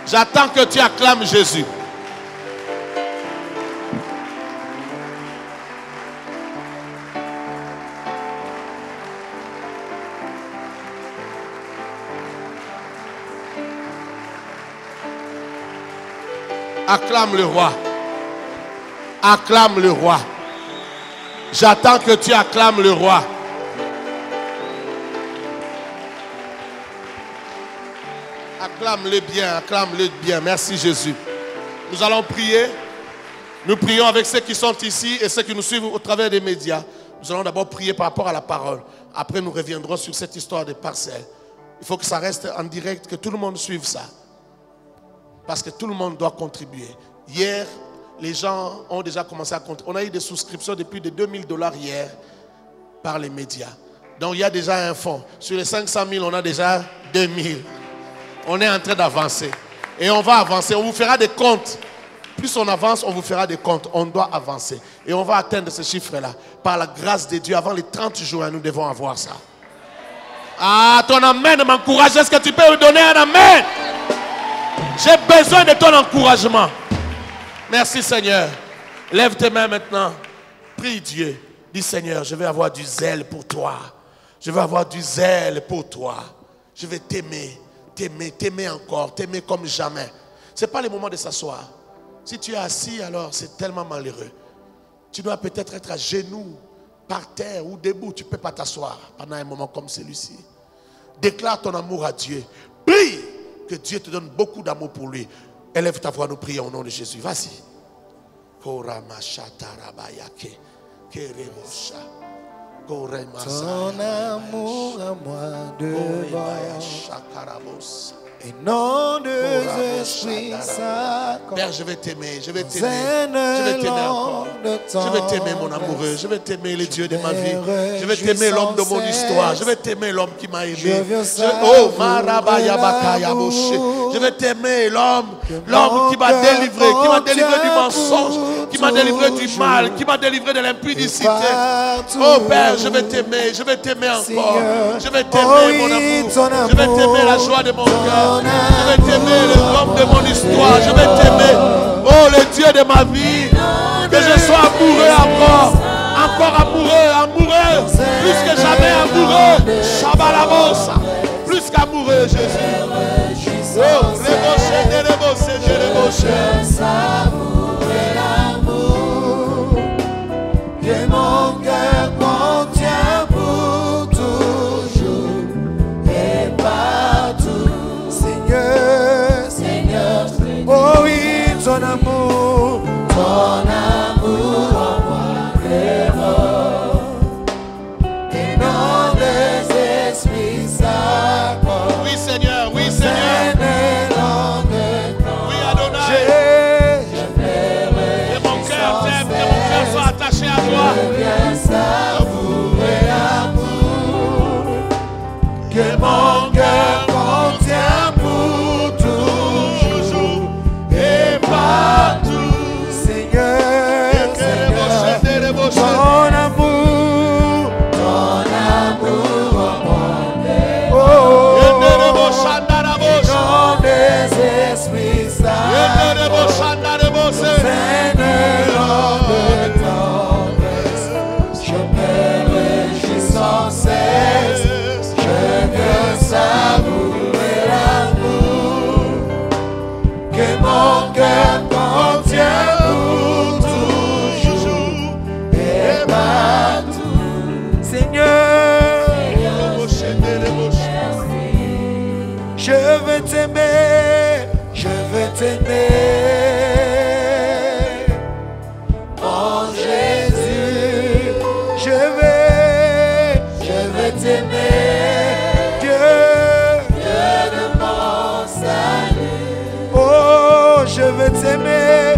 J'attends que tu acclames Jésus. Acclame le roi. Acclame le roi. J'attends que tu acclames le roi. Acclame-le bien, acclame-le bien. Merci Jésus. Nous allons prier. Nous prions avec ceux qui sont ici et ceux qui nous suivent au travers des médias. Nous allons d'abord prier par rapport à la parole. Après, nous reviendrons sur cette histoire de parcelles. Il faut que ça reste en direct, que tout le monde suive ça. Parce que tout le monde doit contribuer. Hier, les gens ont déjà commencé à contribuer. On a eu des souscriptions de plus de 2000 $ hier par les médias. Donc il y a déjà un fonds. Sur les 500 000, on a déjà 2000. On est en train d'avancer. Et on va avancer. On vous fera des comptes. Plus on avance, on vous fera des comptes. On doit avancer. Et on va atteindre ce chiffre-là. Par la grâce de Dieu, avant les 30 jours, nous devons avoir ça. Ah, ton amen m'encourage. Est-ce que tu peux me donner un amen? J'ai besoin de ton encouragement. Merci Seigneur. Lève tes mains maintenant. Prie Dieu. Dis Seigneur, je vais avoir du zèle pour toi. Je vais avoir du zèle pour toi. Je vais t'aimer, t'aimer, t'aimer encore, t'aimer comme jamais. Ce n'est pas le moment de s'asseoir. Si tu es assis, alors c'est tellement malheureux. Tu dois peut-être être à genoux, par terre ou debout. Tu ne peux pas t'asseoir pendant un moment comme celui-ci. Déclare ton amour à Dieu. Prie que Dieu te donne beaucoup d'amour pour lui. Élève ta voix, nous prions au nom de Jésus. Vas-y. Ton amour à moi devant et non deux esprits s'accordent. Père, je vais t'aimer, je vais t'aimer, je vais t'aimer encore. Je vais t'aimer mon amoureux, je vais t'aimer le Dieu de ma vie. Je vais t'aimer l'homme de mon histoire, je vais t'aimer l'homme qui m'a aimé. Oh, Marabayabakayaboshe. Je vais t'aimer l'homme qui m'a délivré du mensonge, qui m'a délivré du mal, qui m'a délivré de l'impudicité. Oh Père, je vais t'aimer encore. Je vais t'aimer mon amour, je vais t'aimer la joie de mon cœur. Je vais t'aimer l'homme de mon histoire. Je vais t'aimer, oh le Dieu de ma vie. Que je sois amoureux encore amoureux, plus que jamais amoureux. Shabalabosa, plus qu'amoureux Jésus. Oh, savourer l'amour que mon cœur contient pour toujours et partout. Seigneur, oh oui, ton amour en moi dévore. Et non des esprits s'accordent. Oui Seigneur, oui Seigneur. Oui Adonai. Que mon cœur t'aime, que mon cœur soit attaché à toi. Je viens savourer l'amour que mon cœur contient pour toujours et partout. Seigneur, ton amour en moi. Oh, non des esprits je me réjouis sans cesse. Je veux savourer l'amour que mon cœur contient pour toujours et partout. Seigneur, je veux t'aimer, je veux t'aimer. Oh Jésus, je veux t'aimer. Dieu de mon salut. Oh, je veux t'aimer,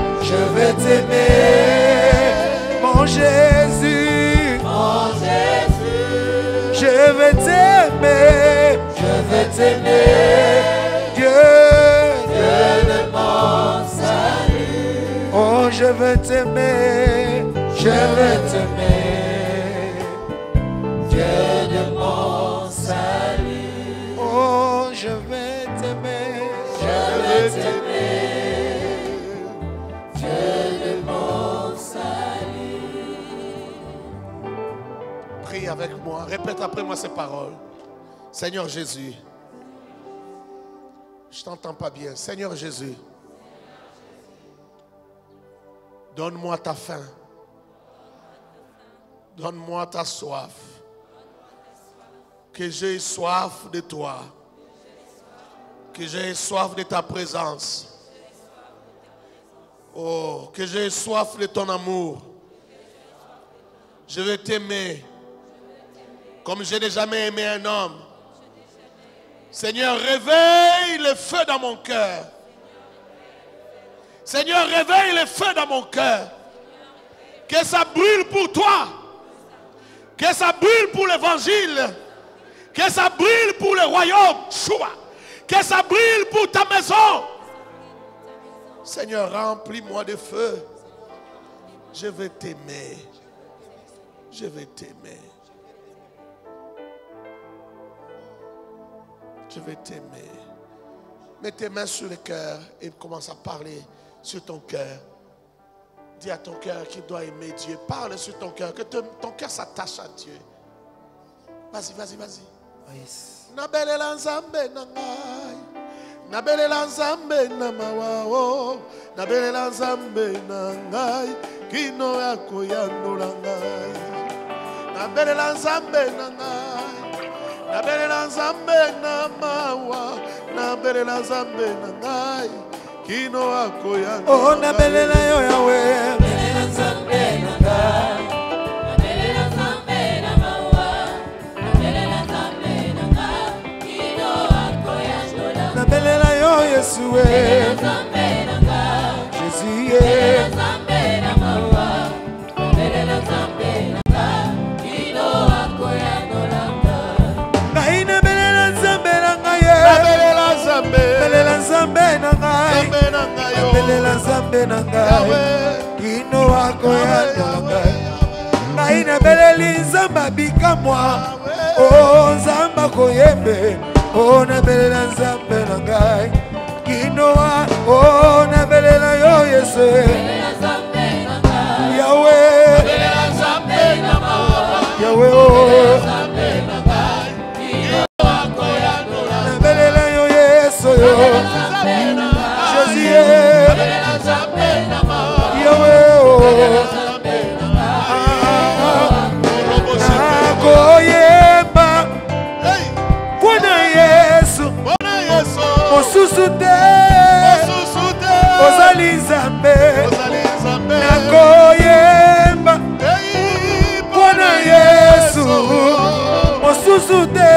mon Jésus. Je veux t'aimer, Dieu de mon salut. Oh, je veux t'aimer, Dieu de mon salut. Oh, je veux t'aimer, Dieu de mon salut. Prie avec moi, répète après moi ces paroles. Seigneur Jésus, je t'entends pas bien. Seigneur Jésus, donne-moi ta faim. Donne-moi ta soif. Que j'ai soif de toi. Que j'ai soif de ta présence. Oh, que j'ai soif de ton amour. Je veux t'aimer comme je n'ai jamais aimé un homme. Seigneur, réveille le feu dans mon cœur. Seigneur, réveille le feu dans mon cœur. Que ça brûle pour toi. Que ça brûle pour l'évangile. Que ça brûle pour le royaume. Que ça brûle pour ta maison. Seigneur, remplis-moi de feu. Je veux t'aimer. Je veux t'aimer. Je vais t'aimer. Mets tes mains sur le cœur et commence à parler sur ton cœur. Dis à ton cœur qu'il doit aimer Dieu. Parle sur ton cœur, que ton cœur s'attache à Dieu. Vas-y. Nabelela Nzambe na mawao, nabelela Nzambe na ngai, kino yako yandola ngai. Nabelela Nzambe na ngai, nabelela Nzambe na mawa, nabelela Nzambe na ngai, kino yako yandola ngai. Oh, nabelela yo Yahweh, nabelela Nzambe na ngai, nabelela Nzambe na mawa, nabelela Nzambe na ngai, kino yako yandola ngai. Nabelela yo Yeshua, nabelela Nzambe na ngai, Jésus, nabelela Nzambe na mawa, nabelela Nzambe na ngai, kino yako yandola ngai. Ngai nabelela Nzambe na ngai, nabelela Nzambe, nabelela Nzambe na ngai, nabelela Nzambe na ngai, kino yako yandola ngai. Ngai nabeleli Nzamba bikamwa, oh Nzamba koyembe, oh nabelela Nzambe na ngai, kinoa, oh nabelela yo Yesu, nabelela Nzambe na ngai, Yahweh, nabelela Nzambe na mawa, Yahweh, oh Nzambe na ngai, kinoa koyandola, nabelela yo Yesu, nabelela Nzambe na ngai, Jésus, nabelela Nzambe na mawa, Yahweh, oh nabelela Nzambe na ngai, nakoyemba Bwana Yesu, mosusu te, ozali Nzambe, nakoyemba Bwana Yesu, mosusu te,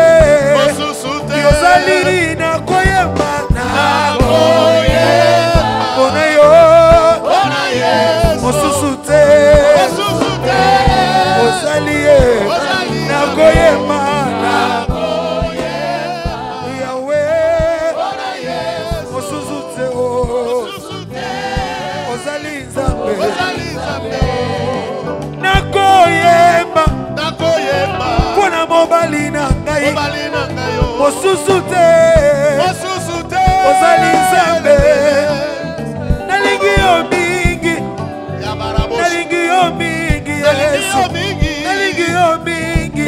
ozali nakoyemba, Bwana yo, mosusu te, ozali nakoyemba. Nakoyemba, Pona mobali na ngai, mosusu te, ozali Nzambe, nalingi yo mingi, nalingi yo mingi, Yesu, nalingi yo mingi,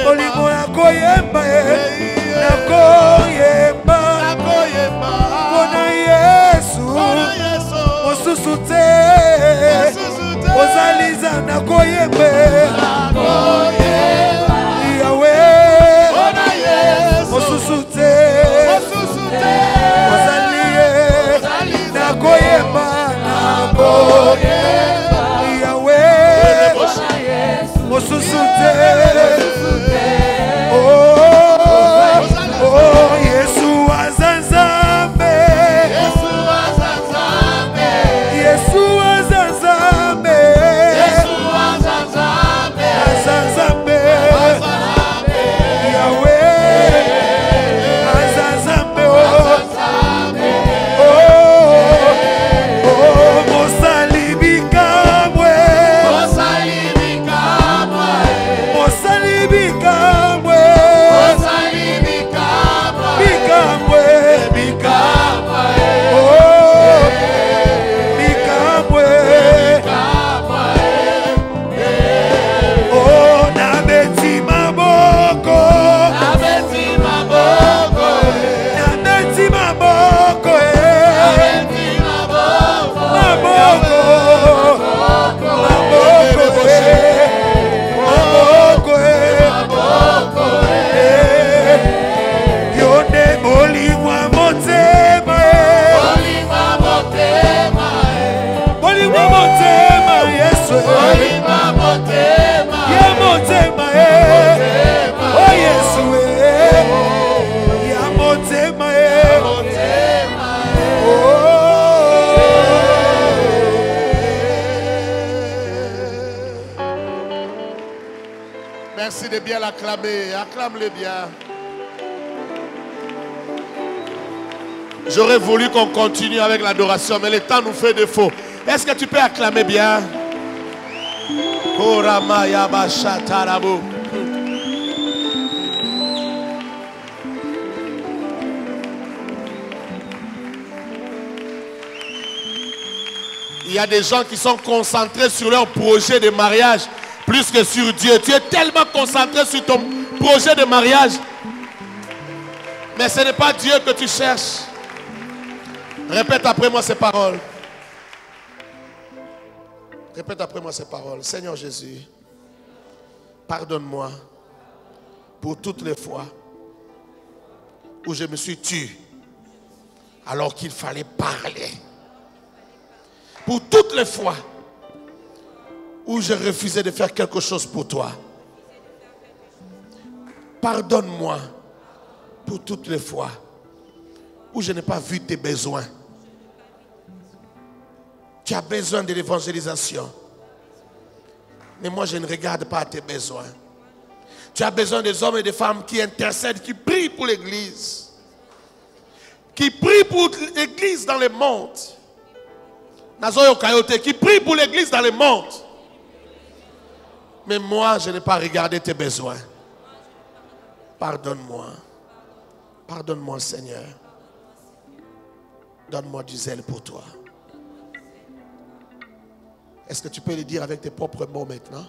olingo ya koyemba, nakoyemba, Pona Yesu, mosusu te, ozaliza nakoyembe, Yahweh, mosusu te, ozalie nakoyemba, Yahweh, mosusu te, oh Yesu azanzambe, Yesu azanzambe, azanzambe, Yahweh azanzambe, oh mosali bikamwe, mosali bikamwe, bikamwe, oh bikamwe, oh nabeti maboko, nabeti maboko, nabeti maboko, maboko, maboko, yone bolimwa motema, bolimwa motema, Yesu, ya motema, oh Yesu, ya motema, merci de bien l'acclamer, acclame-le bien. J'aurais voulu qu'on continue avec l'adoration, mais le temps nous fait défaut. Est-ce que tu peux acclamer bien? Il y a des gens qui sont concentrés sur leur projet de mariage plus que sur Dieu. Tu es tellement concentré sur ton projet de mariage. Mais ce n'est pas Dieu que tu cherches. Répète après moi ces paroles. Répète après moi ces paroles. Seigneur Jésus, pardonne-moi pour toutes les fois où je me suis tué alors qu'il fallait parler. Pour toutes les fois où je refusais de faire quelque chose pour toi. Pardonne-moi pour toutes les fois où je n'ai pas vu tes besoins. Tu as besoin de l'évangélisation. Mais moi, je ne regarde pas tes besoins. Tu as besoin des hommes et des femmes qui intercèdent, qui prient pour l'église. Qui prient pour l'église dans le monde. Qui prient pour l'église dans le monde. Mais moi, je n'ai pas regardé tes besoins. Pardonne-moi. Pardonne-moi, Seigneur. Donne-moi du zèle pour toi. Est-ce que tu peux le dire avec tes propres mots maintenant?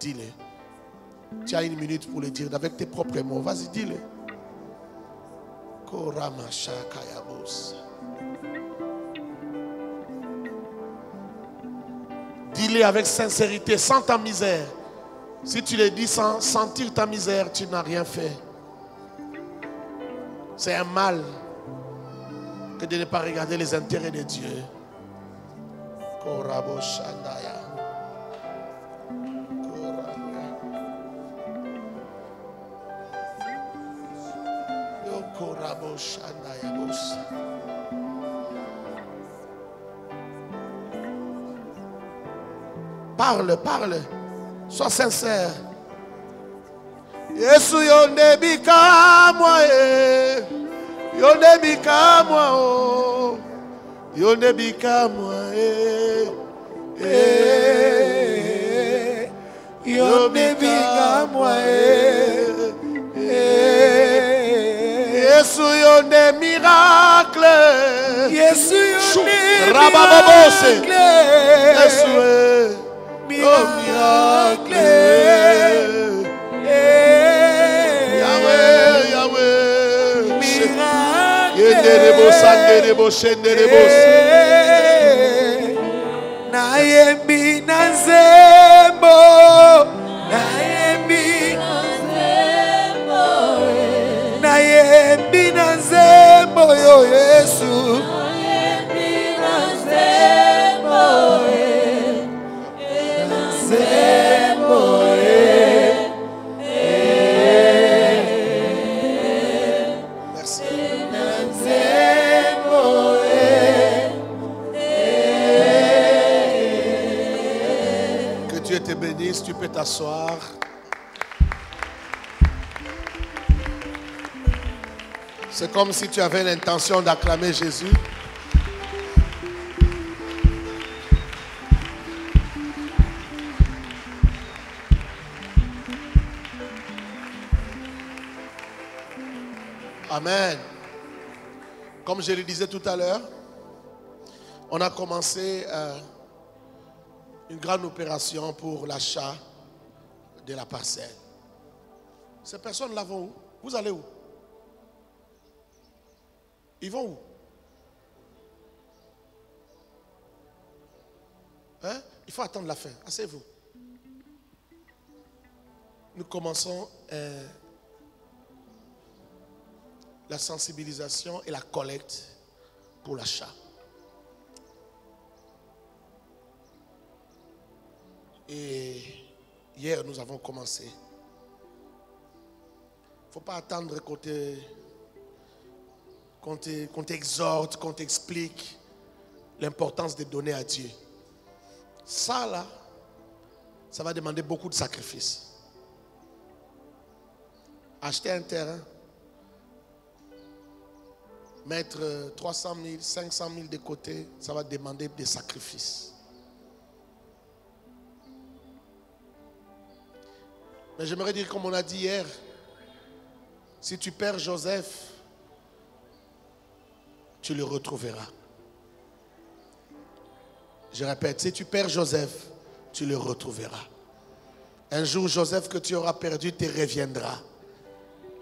Dis-le. Tu as 1 minute pour le dire avec tes propres mots. Vas-y, dis-le. Dis-le avec sincérité, sans ta misère. Si tu le dis sans sentir ta misère, tu n'as rien fait. C'est un mal que de ne pas regarder les intérêts de Dieu. Korabo Shandaya. Korabo Shandaya Bos. Parle, parle. Sois sincère. Yesu yondebika moi. Yondebika moi. Oh. Yondebika moi. Yondebika moi. Yesu yonde miracle. Yesu yonde miracle. Yesu miracle. Yahweh, Yahweh. Nayembi nazembo. Nayembi nazembo. Nayembi nazembo yo Yesu. Nayembi nazembo. Bénisse, tu peux t'asseoir. C'est comme si tu avais l'intention d'acclamer Jésus. Amen. Comme je le disais tout à l'heure, on a commencé une grande opération pour l'achat de la parcelle. Ces personnes-là vont où? Vous allez où? Ils vont où? Hein? Il faut attendre la fin. Asseyez-vous. Nous commençons la sensibilisation et la collecte pour l'achat. Et hier, nous avons commencé. Il ne faut pas attendre qu'on t'exhorte, qu'on t'explique l'importance de donner à Dieu. Ça, là, ça va demander beaucoup de sacrifices. Acheter un terrain, mettre 300 000, 500 000 de côté, ça va demander des sacrifices. Mais j'aimerais dire, comme on a dit hier, si tu perds Joseph, tu le retrouveras. Je répète, si tu perds Joseph, tu le retrouveras. Un jour, Joseph que tu auras perdu te reviendra.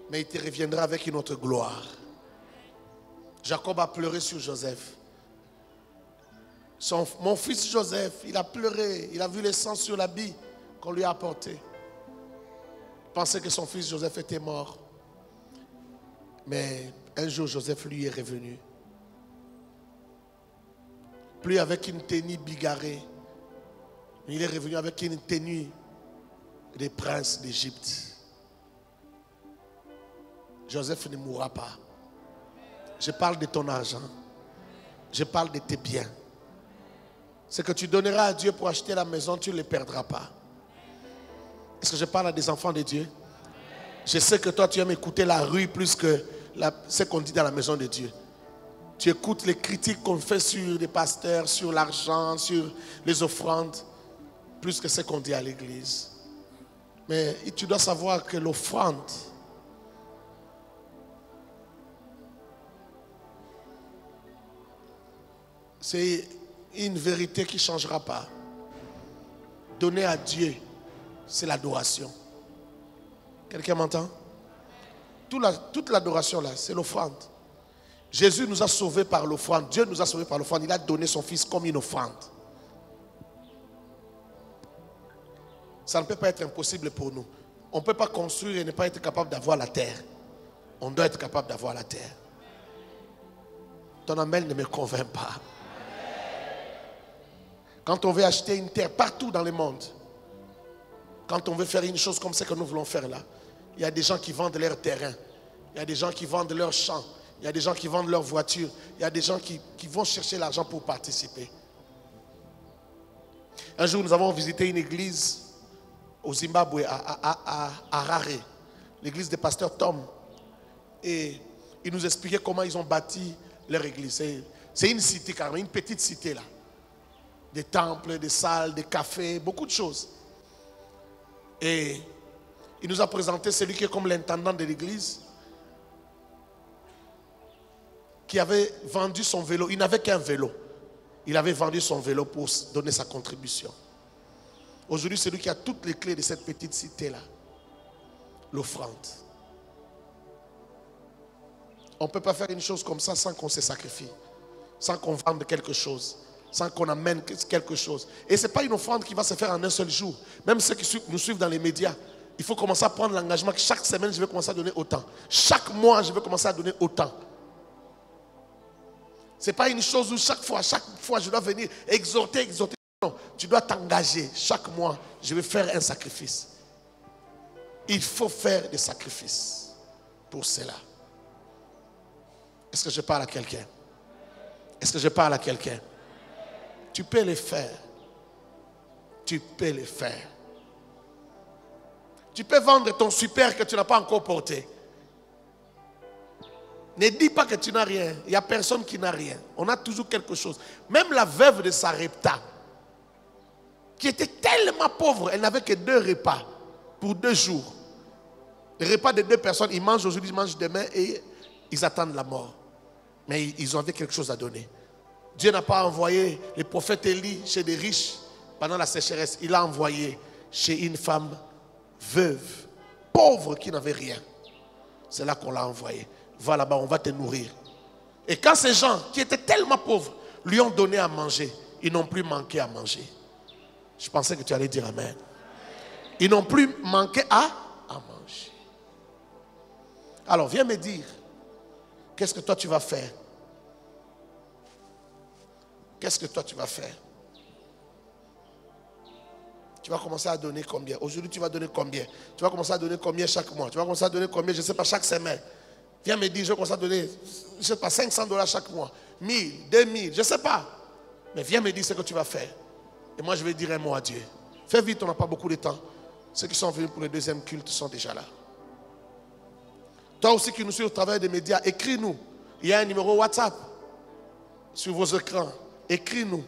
mais il te reviendra avec une autre gloire. Jacob a pleuré sur Joseph. Mon fils Joseph, il a pleuré, il a vu le sang sur l'habit qu'on lui a apporté. Il pensait que son fils Joseph était mort. Mais un jour, Joseph lui est revenu. Plus avec une tenue bigarrée. Il est revenu avec une tenue des princes d'Égypte. Joseph ne mourra pas. Je parle de ton argent. Je parle de tes biens. Ce que tu donneras à Dieu pour acheter la maison, tu ne le perdras pas. Est-ce que je parle à des enfants de Dieu? Je sais que toi, tu aimes écouter la rue plus que ce qu'on dit dans la maison de Dieu. Tu écoutes les critiques qu'on fait sur les pasteurs, sur l'argent, sur les offrandes, plus que ce qu'on dit à l'église. Mais tu dois savoir que l'offrande, c'est une vérité qui ne changera pas. Donner à Dieu, c'est l'adoration. Quelqu'un m'entend? Toute l'adoration là, c'est l'offrande. Jésus nous a sauvés par l'offrande. Dieu nous a sauvés par l'offrande. Il a donné son Fils comme une offrande. Ça ne peut pas être impossible pour nous. On ne peut pas construire et ne pas être capable d'avoir la terre. On doit être capable d'avoir la terre. Ton amen ne me convainc pas. Quand on veut acheter une terre partout dans le monde, quand on veut faire une chose comme ce que nous voulons faire là, il y a des gens qui vendent leur terrain, il y a des gens qui vendent leurs champs, il y a des gens qui vendent leurs voitures, il y a des gens qui vont chercher l'argent pour participer. Un jour, nous avons visité une église au Zimbabwe, à Harare, l'église des pasteurs Tom. Et ils nous expliquaient comment ils ont bâti leur église. C'est une cité carrément, une petite cité là. Des temples, des salles, des cafés, beaucoup de choses. Et il nous a présenté celui qui est comme l'intendant de l'église, qui avait vendu son vélo. Il n'avait qu'un vélo. Il avait vendu son vélo pour donner sa contribution. Aujourd'hui, c'est lui qui a toutes les clés de cette petite cité-là. L'offrande. On ne peut pas faire une chose comme ça sans qu'on se sacrifie, sans qu'on vende quelque chose, sans qu'on amène quelque chose. Et ce n'est pas une offrande qui va se faire en un seul jour. Même ceux qui nous suivent dans les médias, il faut commencer à prendre l'engagement que chaque semaine, je vais commencer à donner autant. Chaque mois, je vais commencer à donner autant. Ce n'est pas une chose où chaque fois, je dois venir exhorter. Non, tu dois t'engager. Chaque mois, je vais faire un sacrifice. Il faut faire des sacrifices pour cela. Est-ce que je parle à quelqu'un? Est-ce que je parle à quelqu'un? Tu peux les faire. Tu peux les faire. Tu peux vendre ton super que tu n'as pas encore porté. Ne dis pas que tu n'as rien. Il n'y a personne qui n'a rien. On a toujours quelque chose. Même la veuve de Sarepta, qui était tellement pauvre, elle n'avait que 2 repas pour 2 jours. Les repas de 2 personnes, ils mangent aujourd'hui, ils mangent demain et ils attendent la mort. Mais ils avaient quelque chose à donner. Dieu n'a pas envoyé le prophète Élie chez des riches pendant la sécheresse. Il l'a envoyé chez une femme veuve, pauvre, qui n'avait rien. C'est là qu'on l'a envoyé. Va là-bas, on va te nourrir. Et quand ces gens qui étaient tellement pauvres lui ont donné à manger, ils n'ont plus manqué à manger. Je pensais que tu allais dire amen. Ils n'ont plus manqué à manger. Alors, viens me dire, qu'est-ce que toi tu vas faire? Qu'est-ce que toi tu vas faire? Tu vas commencer à donner combien? Aujourd'hui, tu vas donner combien? Tu vas commencer à donner combien chaque mois? Tu vas commencer à donner combien, je ne sais pas, chaque semaine? Viens me dire, je vais commencer à donner, je ne sais pas, $500 chaque mois, 1000, 2000, je ne sais pas. Mais viens me dire ce que tu vas faire. Et moi, je vais dire un mot à Dieu. Fais vite, on n'a pas beaucoup de temps. Ceux qui sont venus pour le deuxième culte sont déjà là. Toi aussi qui nous suis au travers des médias, écris-nous. Il y a un numéro WhatsApp sur vos écrans. Écris-nous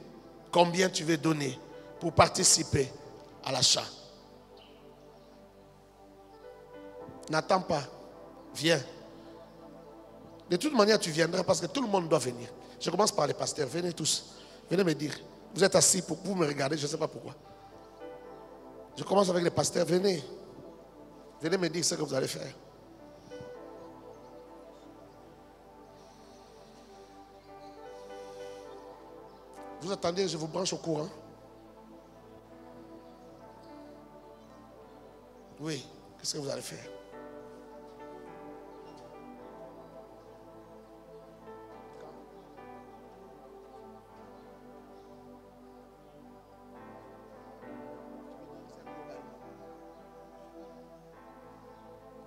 combien tu veux donner pour participer à l'achat. N'attends pas. Viens. De toute manière, tu viendras parce que tout le monde doit venir. Je commence par les pasteurs. Venez tous. Venez me dire. Vous êtes assis pour vous me regarder, je ne sais pas pourquoi. Je commence avec les pasteurs. Venez. Venez me dire ce que vous allez faire. Vous attendez, je vous branche au courant. Oui, qu'est-ce que vous allez faire?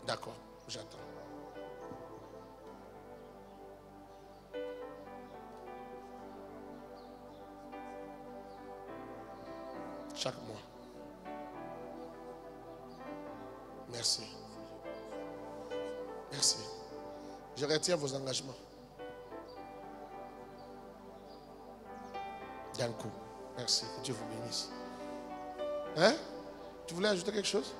D'accord, j'attends. Chaque mois. Merci. Merci. Je retiens vos engagements. D'un coup. Merci. Que Dieu vous bénisse. Hein? Tu voulais ajouter quelque chose?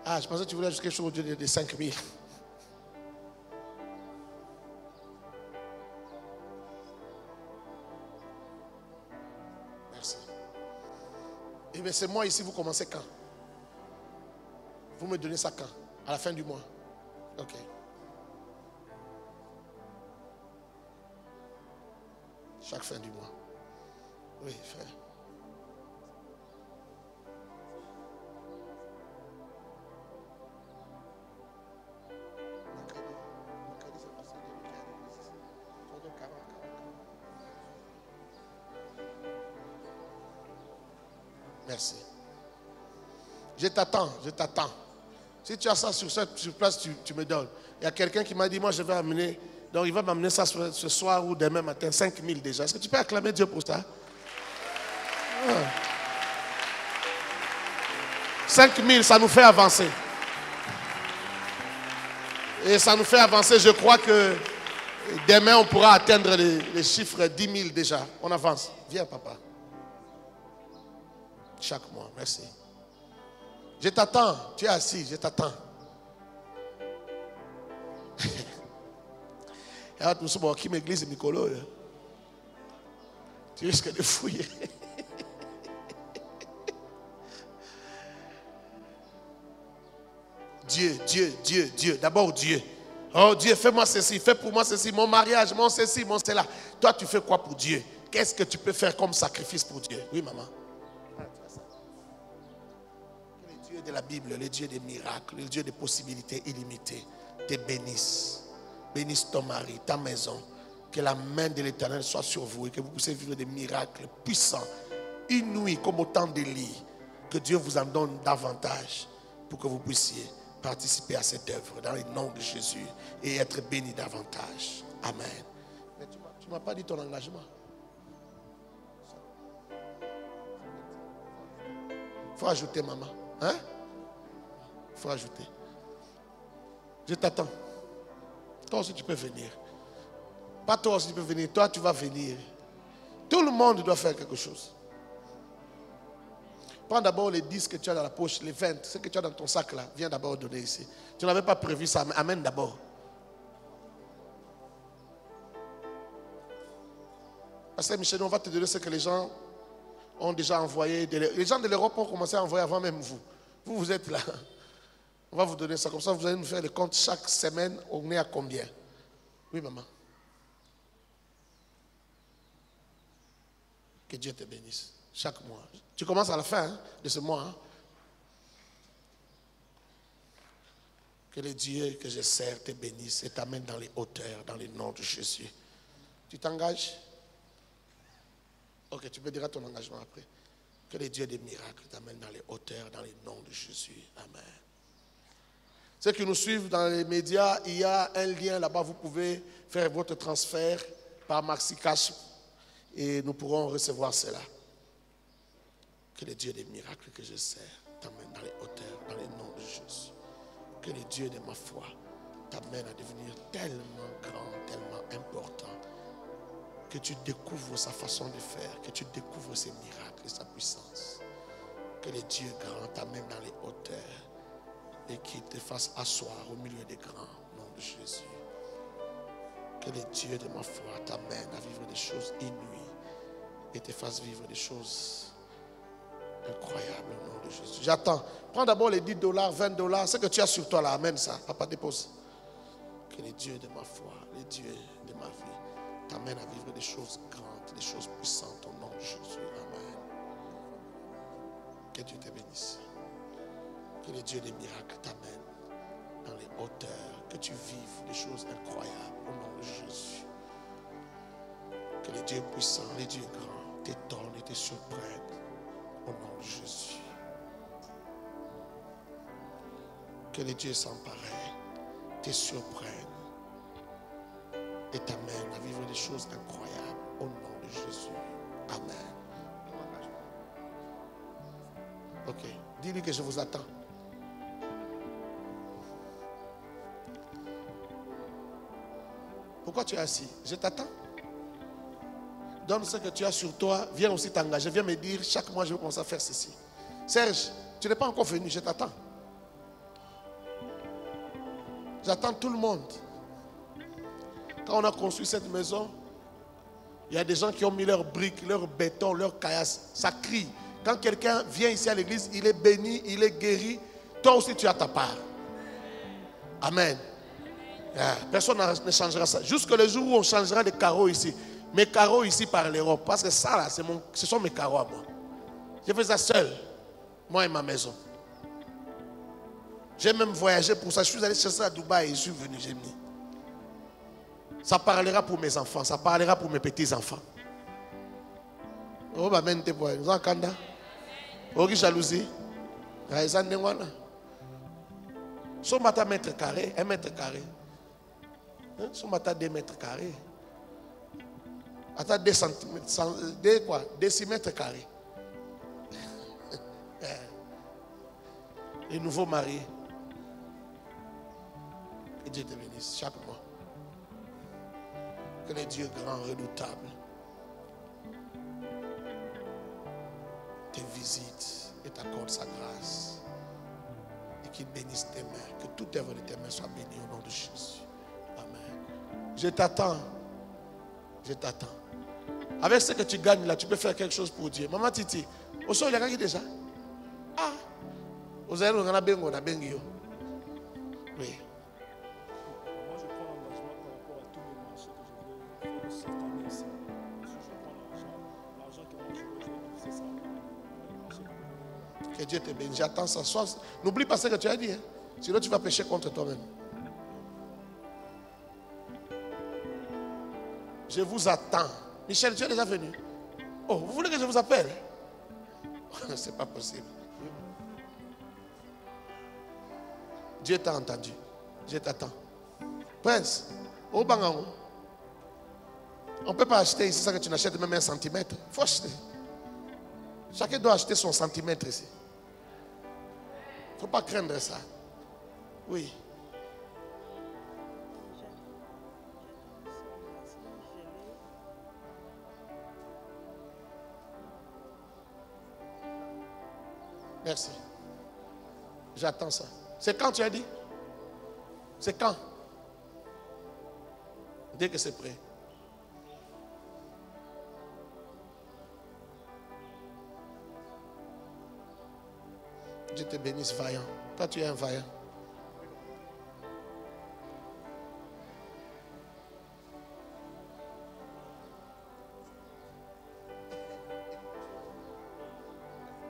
Ah, je pensais que tu voulais ajouter quelque chose au Dieu des 5 000. Merci. Et bien c'est moi ici, vous commencez quand? Vous me donnez ça quand? À la fin du mois. Ok. Chaque fin du mois. Oui, frère. Merci. Je t'attends, je t'attends. Si tu as ça sur place, tu me donnes. Il y a quelqu'un qui m'a dit, moi je vais amener, donc il va m'amener ça ce soir ou demain matin, 5 000 déjà. Est-ce que tu peux acclamer Dieu pour ça? 5 000, ça nous fait avancer. Et ça nous fait avancer. Je crois que demain, on pourra atteindre les chiffres 10 000 déjà. On avance. Viens, papa. Chaque mois, merci. Je t'attends. Tu es assis, je t'attends. Nous sommes en église Mikolo. Tu risques de fouiller. Dieu. D'abord Dieu. Oh Dieu, fais-moi ceci, fais pour moi ceci, mon mariage, mon ceci, mon cela. Toi, tu fais quoi pour Dieu? Qu'est-ce que tu peux faire comme sacrifice pour Dieu? Oui, maman. Le Dieu de la Bible, le Dieu des miracles, le Dieu des possibilités illimitées, te bénisse. Bénisse ton mari, ta maison. Que la main de l'Éternel soit sur vous et que vous puissiez vivre des miracles puissants, inouïs comme autant de lits. Que Dieu vous en donne davantage pour que vous puissiez participer à cette œuvre dans le nom de Jésus et être béni davantage. Amen. Mais tu ne m'as pas dit ton engagement. Il faut ajouter, maman. Hein? Il faut ajouter. Je t'attends. Toi aussi tu peux venir. Pas toi aussi tu peux venir. Toi tu vas venir. Tout le monde doit faire quelque chose. Prends d'abord les 10 que tu as dans la poche, les 20, ce que tu as dans ton sac là, viens d'abord donner ici. Tu n'avais pas prévu ça, amène d'abord. Pasteur Michel, on va te donner ce que les gens ont déjà envoyé. Les gens de l'Europe ont commencé à envoyer avant même vous. Vous êtes là. On va vous donner ça. Comme ça, vous allez nous faire le compte chaque semaine. On est à combien? Oui, maman. Que Dieu te bénisse. Chaque mois. Tu commences à la fin de ce mois. Que le Dieu que je sers te bénisse et t'amène dans les hauteurs, dans le nom de Jésus. Tu t'engages? Ok, tu me diras ton engagement après. Que le Dieu des miracles t'amène dans les hauteurs, dans le nom de Jésus. Amen. Ceux qui nous suivent dans les médias, il y a un lien là-bas. Vous pouvez faire votre transfert par MaxiCash et nous pourrons recevoir cela. Que le Dieu des miracles que je sers t'amène dans les hauteurs, dans le nom de Jésus. Que le Dieu de ma foi t'amène à devenir tellement grand, tellement important. Que tu découvres sa façon de faire, que tu découvres ses miracles et sa puissance. Que le Dieu grand t'amène dans les hauteurs et qu'il te fasse asseoir au milieu des grands, au nom de Jésus. Que le Dieu de ma foi t'amène à vivre des choses inouïes et te fasse vivre des choses incroyables au nom de Jésus. J'attends. Prends d'abord les $10, $20, ce que tu as sur toi là, amène ça. Papa, dépose. Que le Dieu de ma foi, le Dieu de ma vie, t'amène à vivre des choses grandes, des choses puissantes au nom de Jésus. Amen. Que Dieu te bénisse. Que le Dieu des miracles t'amène dans les hauteurs. Que tu vives des choses incroyables au nom de Jésus. Que les dieux puissants, les dieux grands t'étonnent et te surprennent au nom de Jésus. Que les dieux sans pareil te surprennent et t'amènent à vivre des choses incroyables au nom de Jésus. Amen. Ok, dis-lui que je vous attends. Pourquoi tu es assis? Je t'attends. Donne ce que tu as sur toi. Viens aussi t'engager. Viens me dire, chaque mois, je vais commencer à faire ceci. Serge, tu n'es pas encore venu. Je t'attends. J'attends tout le monde. Quand on a construit cette maison, il y a des gens qui ont mis leurs briques, leurs béton, leurs caillasses. Ça crie. Quand quelqu'un vient ici à l'église, il est béni, il est guéri. Toi aussi, tu as ta part. Amen. Personne ne changera ça. Jusque le jour où on changera les carreaux ici. Mes carreaux ici parleront. Parce que ça, là, ce sont mes carreaux à moi. Je fais ça seul. Moi et ma maison. J'ai même voyagé pour ça. Je suis allé chercher ça à Dubaï et je suis venu. J'ai mis. Ça parlera pour mes enfants. Ça parlera pour mes petits-enfants. Oh, bah, même tes boys. Vous entendez? Oh, qui jalousie. Ils en ont un. Son matin, mètre carré. 1 mètre carré. Son matin, 2 mètres carrés. Attends, 2 centimètres. Quoi? Décimètres carrés. Les nouveaux mariés. Que Dieu te bénisse chaque mois. Que les dieux grands, redoutables te visitent et t'accordent sa grâce. Et qu'il bénisse tes mains. Que toute œuvre de tes mains soit bénie au nom de Jésus. Amen. Je t'attends. Je t'attends. Avec ce que tu gagnes là, tu peux faire quelque chose pour Dieu. Maman Titi, au sol, il y a quelqu'un déjà? Ah! Vous avez un bengo, on a bengo. Oui. Moi, je prends l'engagement par rapport à tous les marchés que je vais faire cette année ici. Si je prends l'argent que moi je veux c'est ça. Que Dieu te bénisse. J'attends ça. N'oublie pas ce que tu as dit. Hein? Sinon, tu vas pécher contre toi-même. Je vous attends. Michel, tu es déjà venu? Oh, vous voulez que je vous appelle? C'est pas possible. Dieu t'a entendu. Dieu t'attend. Prince, au Bangaon, on ne peut pas acheter ici ça que tu n'achètes même 1 centimètre. Il faut acheter. Chacun doit acheter son centimètre ici. Il ne faut pas craindre ça. Oui. Merci. J'attends ça. C'est quand tu as dit? C'est quand? Dès que c'est prêt. Dieu te bénisse, vaillant. Toi, tu es un vaillant.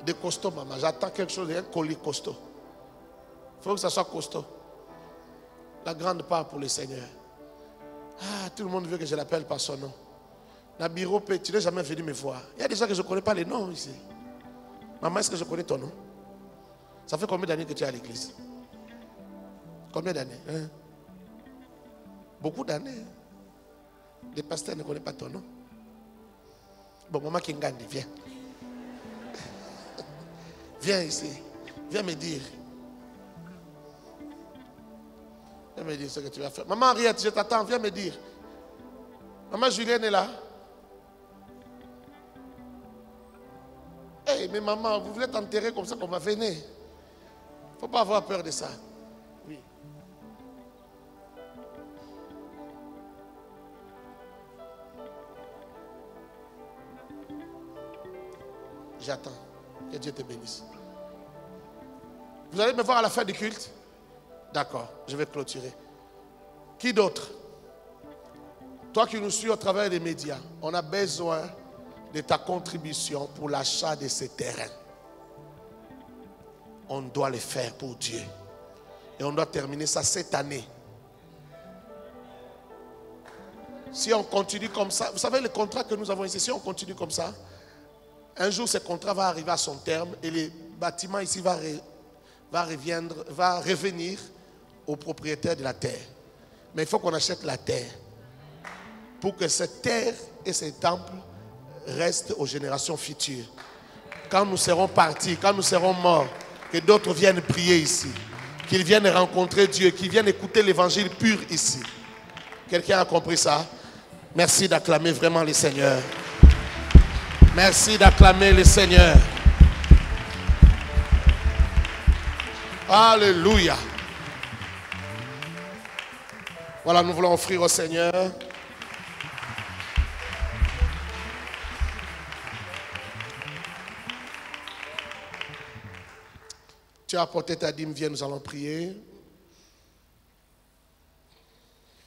De costaud, maman. J'attends quelque chose, un colis costaud. Il faut que ça soit costaud. La grande part pour le Seigneur. Ah, tout le monde veut que je l'appelle par son nom. Nabiro, tu n'es jamais venu me voir. Il y a des gens que je ne connais pas les noms ici. Maman, est-ce que je connais ton nom? Ça fait combien d'années que tu es à l'église? Combien d'années? Hein? Beaucoup d'années. Les pasteurs ne connaissent pas ton nom. Bon, maman Kingandi, viens. Viens ici. Viens me dire. Viens me dire ce que tu vas faire. Maman Henriette, je t'attends. Viens me dire. Maman Julienne est là. Hey, mais maman, vous voulez t'enterrer comme ça qu'on va venir. Il ne faut pas avoir peur de ça. Oui. J'attends. Que Dieu te bénisse. Vous allez me voir à la fin du culte? D'accord, je vais clôturer. Qui d'autre? Toi qui nous suis au travers des médias, on a besoin de ta contribution pour l'achat de ces terrains. On doit le faire pour Dieu. Et on doit terminer ça cette année. Si on continue comme ça, vous savez le contrat que nous avons ici, si on continue comme ça, un jour ce contrat va arriver à son terme et le bâtiment ici va revenir au propriétaire de la terre. Mais il faut qu'on achète la terre pour que cette terre et ces temples restent aux générations futures. Quand nous serons partis, quand nous serons morts, que d'autres viennent prier ici, qu'ils viennent rencontrer Dieu, qu'ils viennent écouter l'évangile pur ici. Quelqu'un a compris ça? Merci d'acclamer vraiment le Seigneur. Merci d'acclamer le Seigneur. Alléluia. Voilà, nous voulons offrir au Seigneur. Tu as apporté ta dîme, viens, nous allons prier.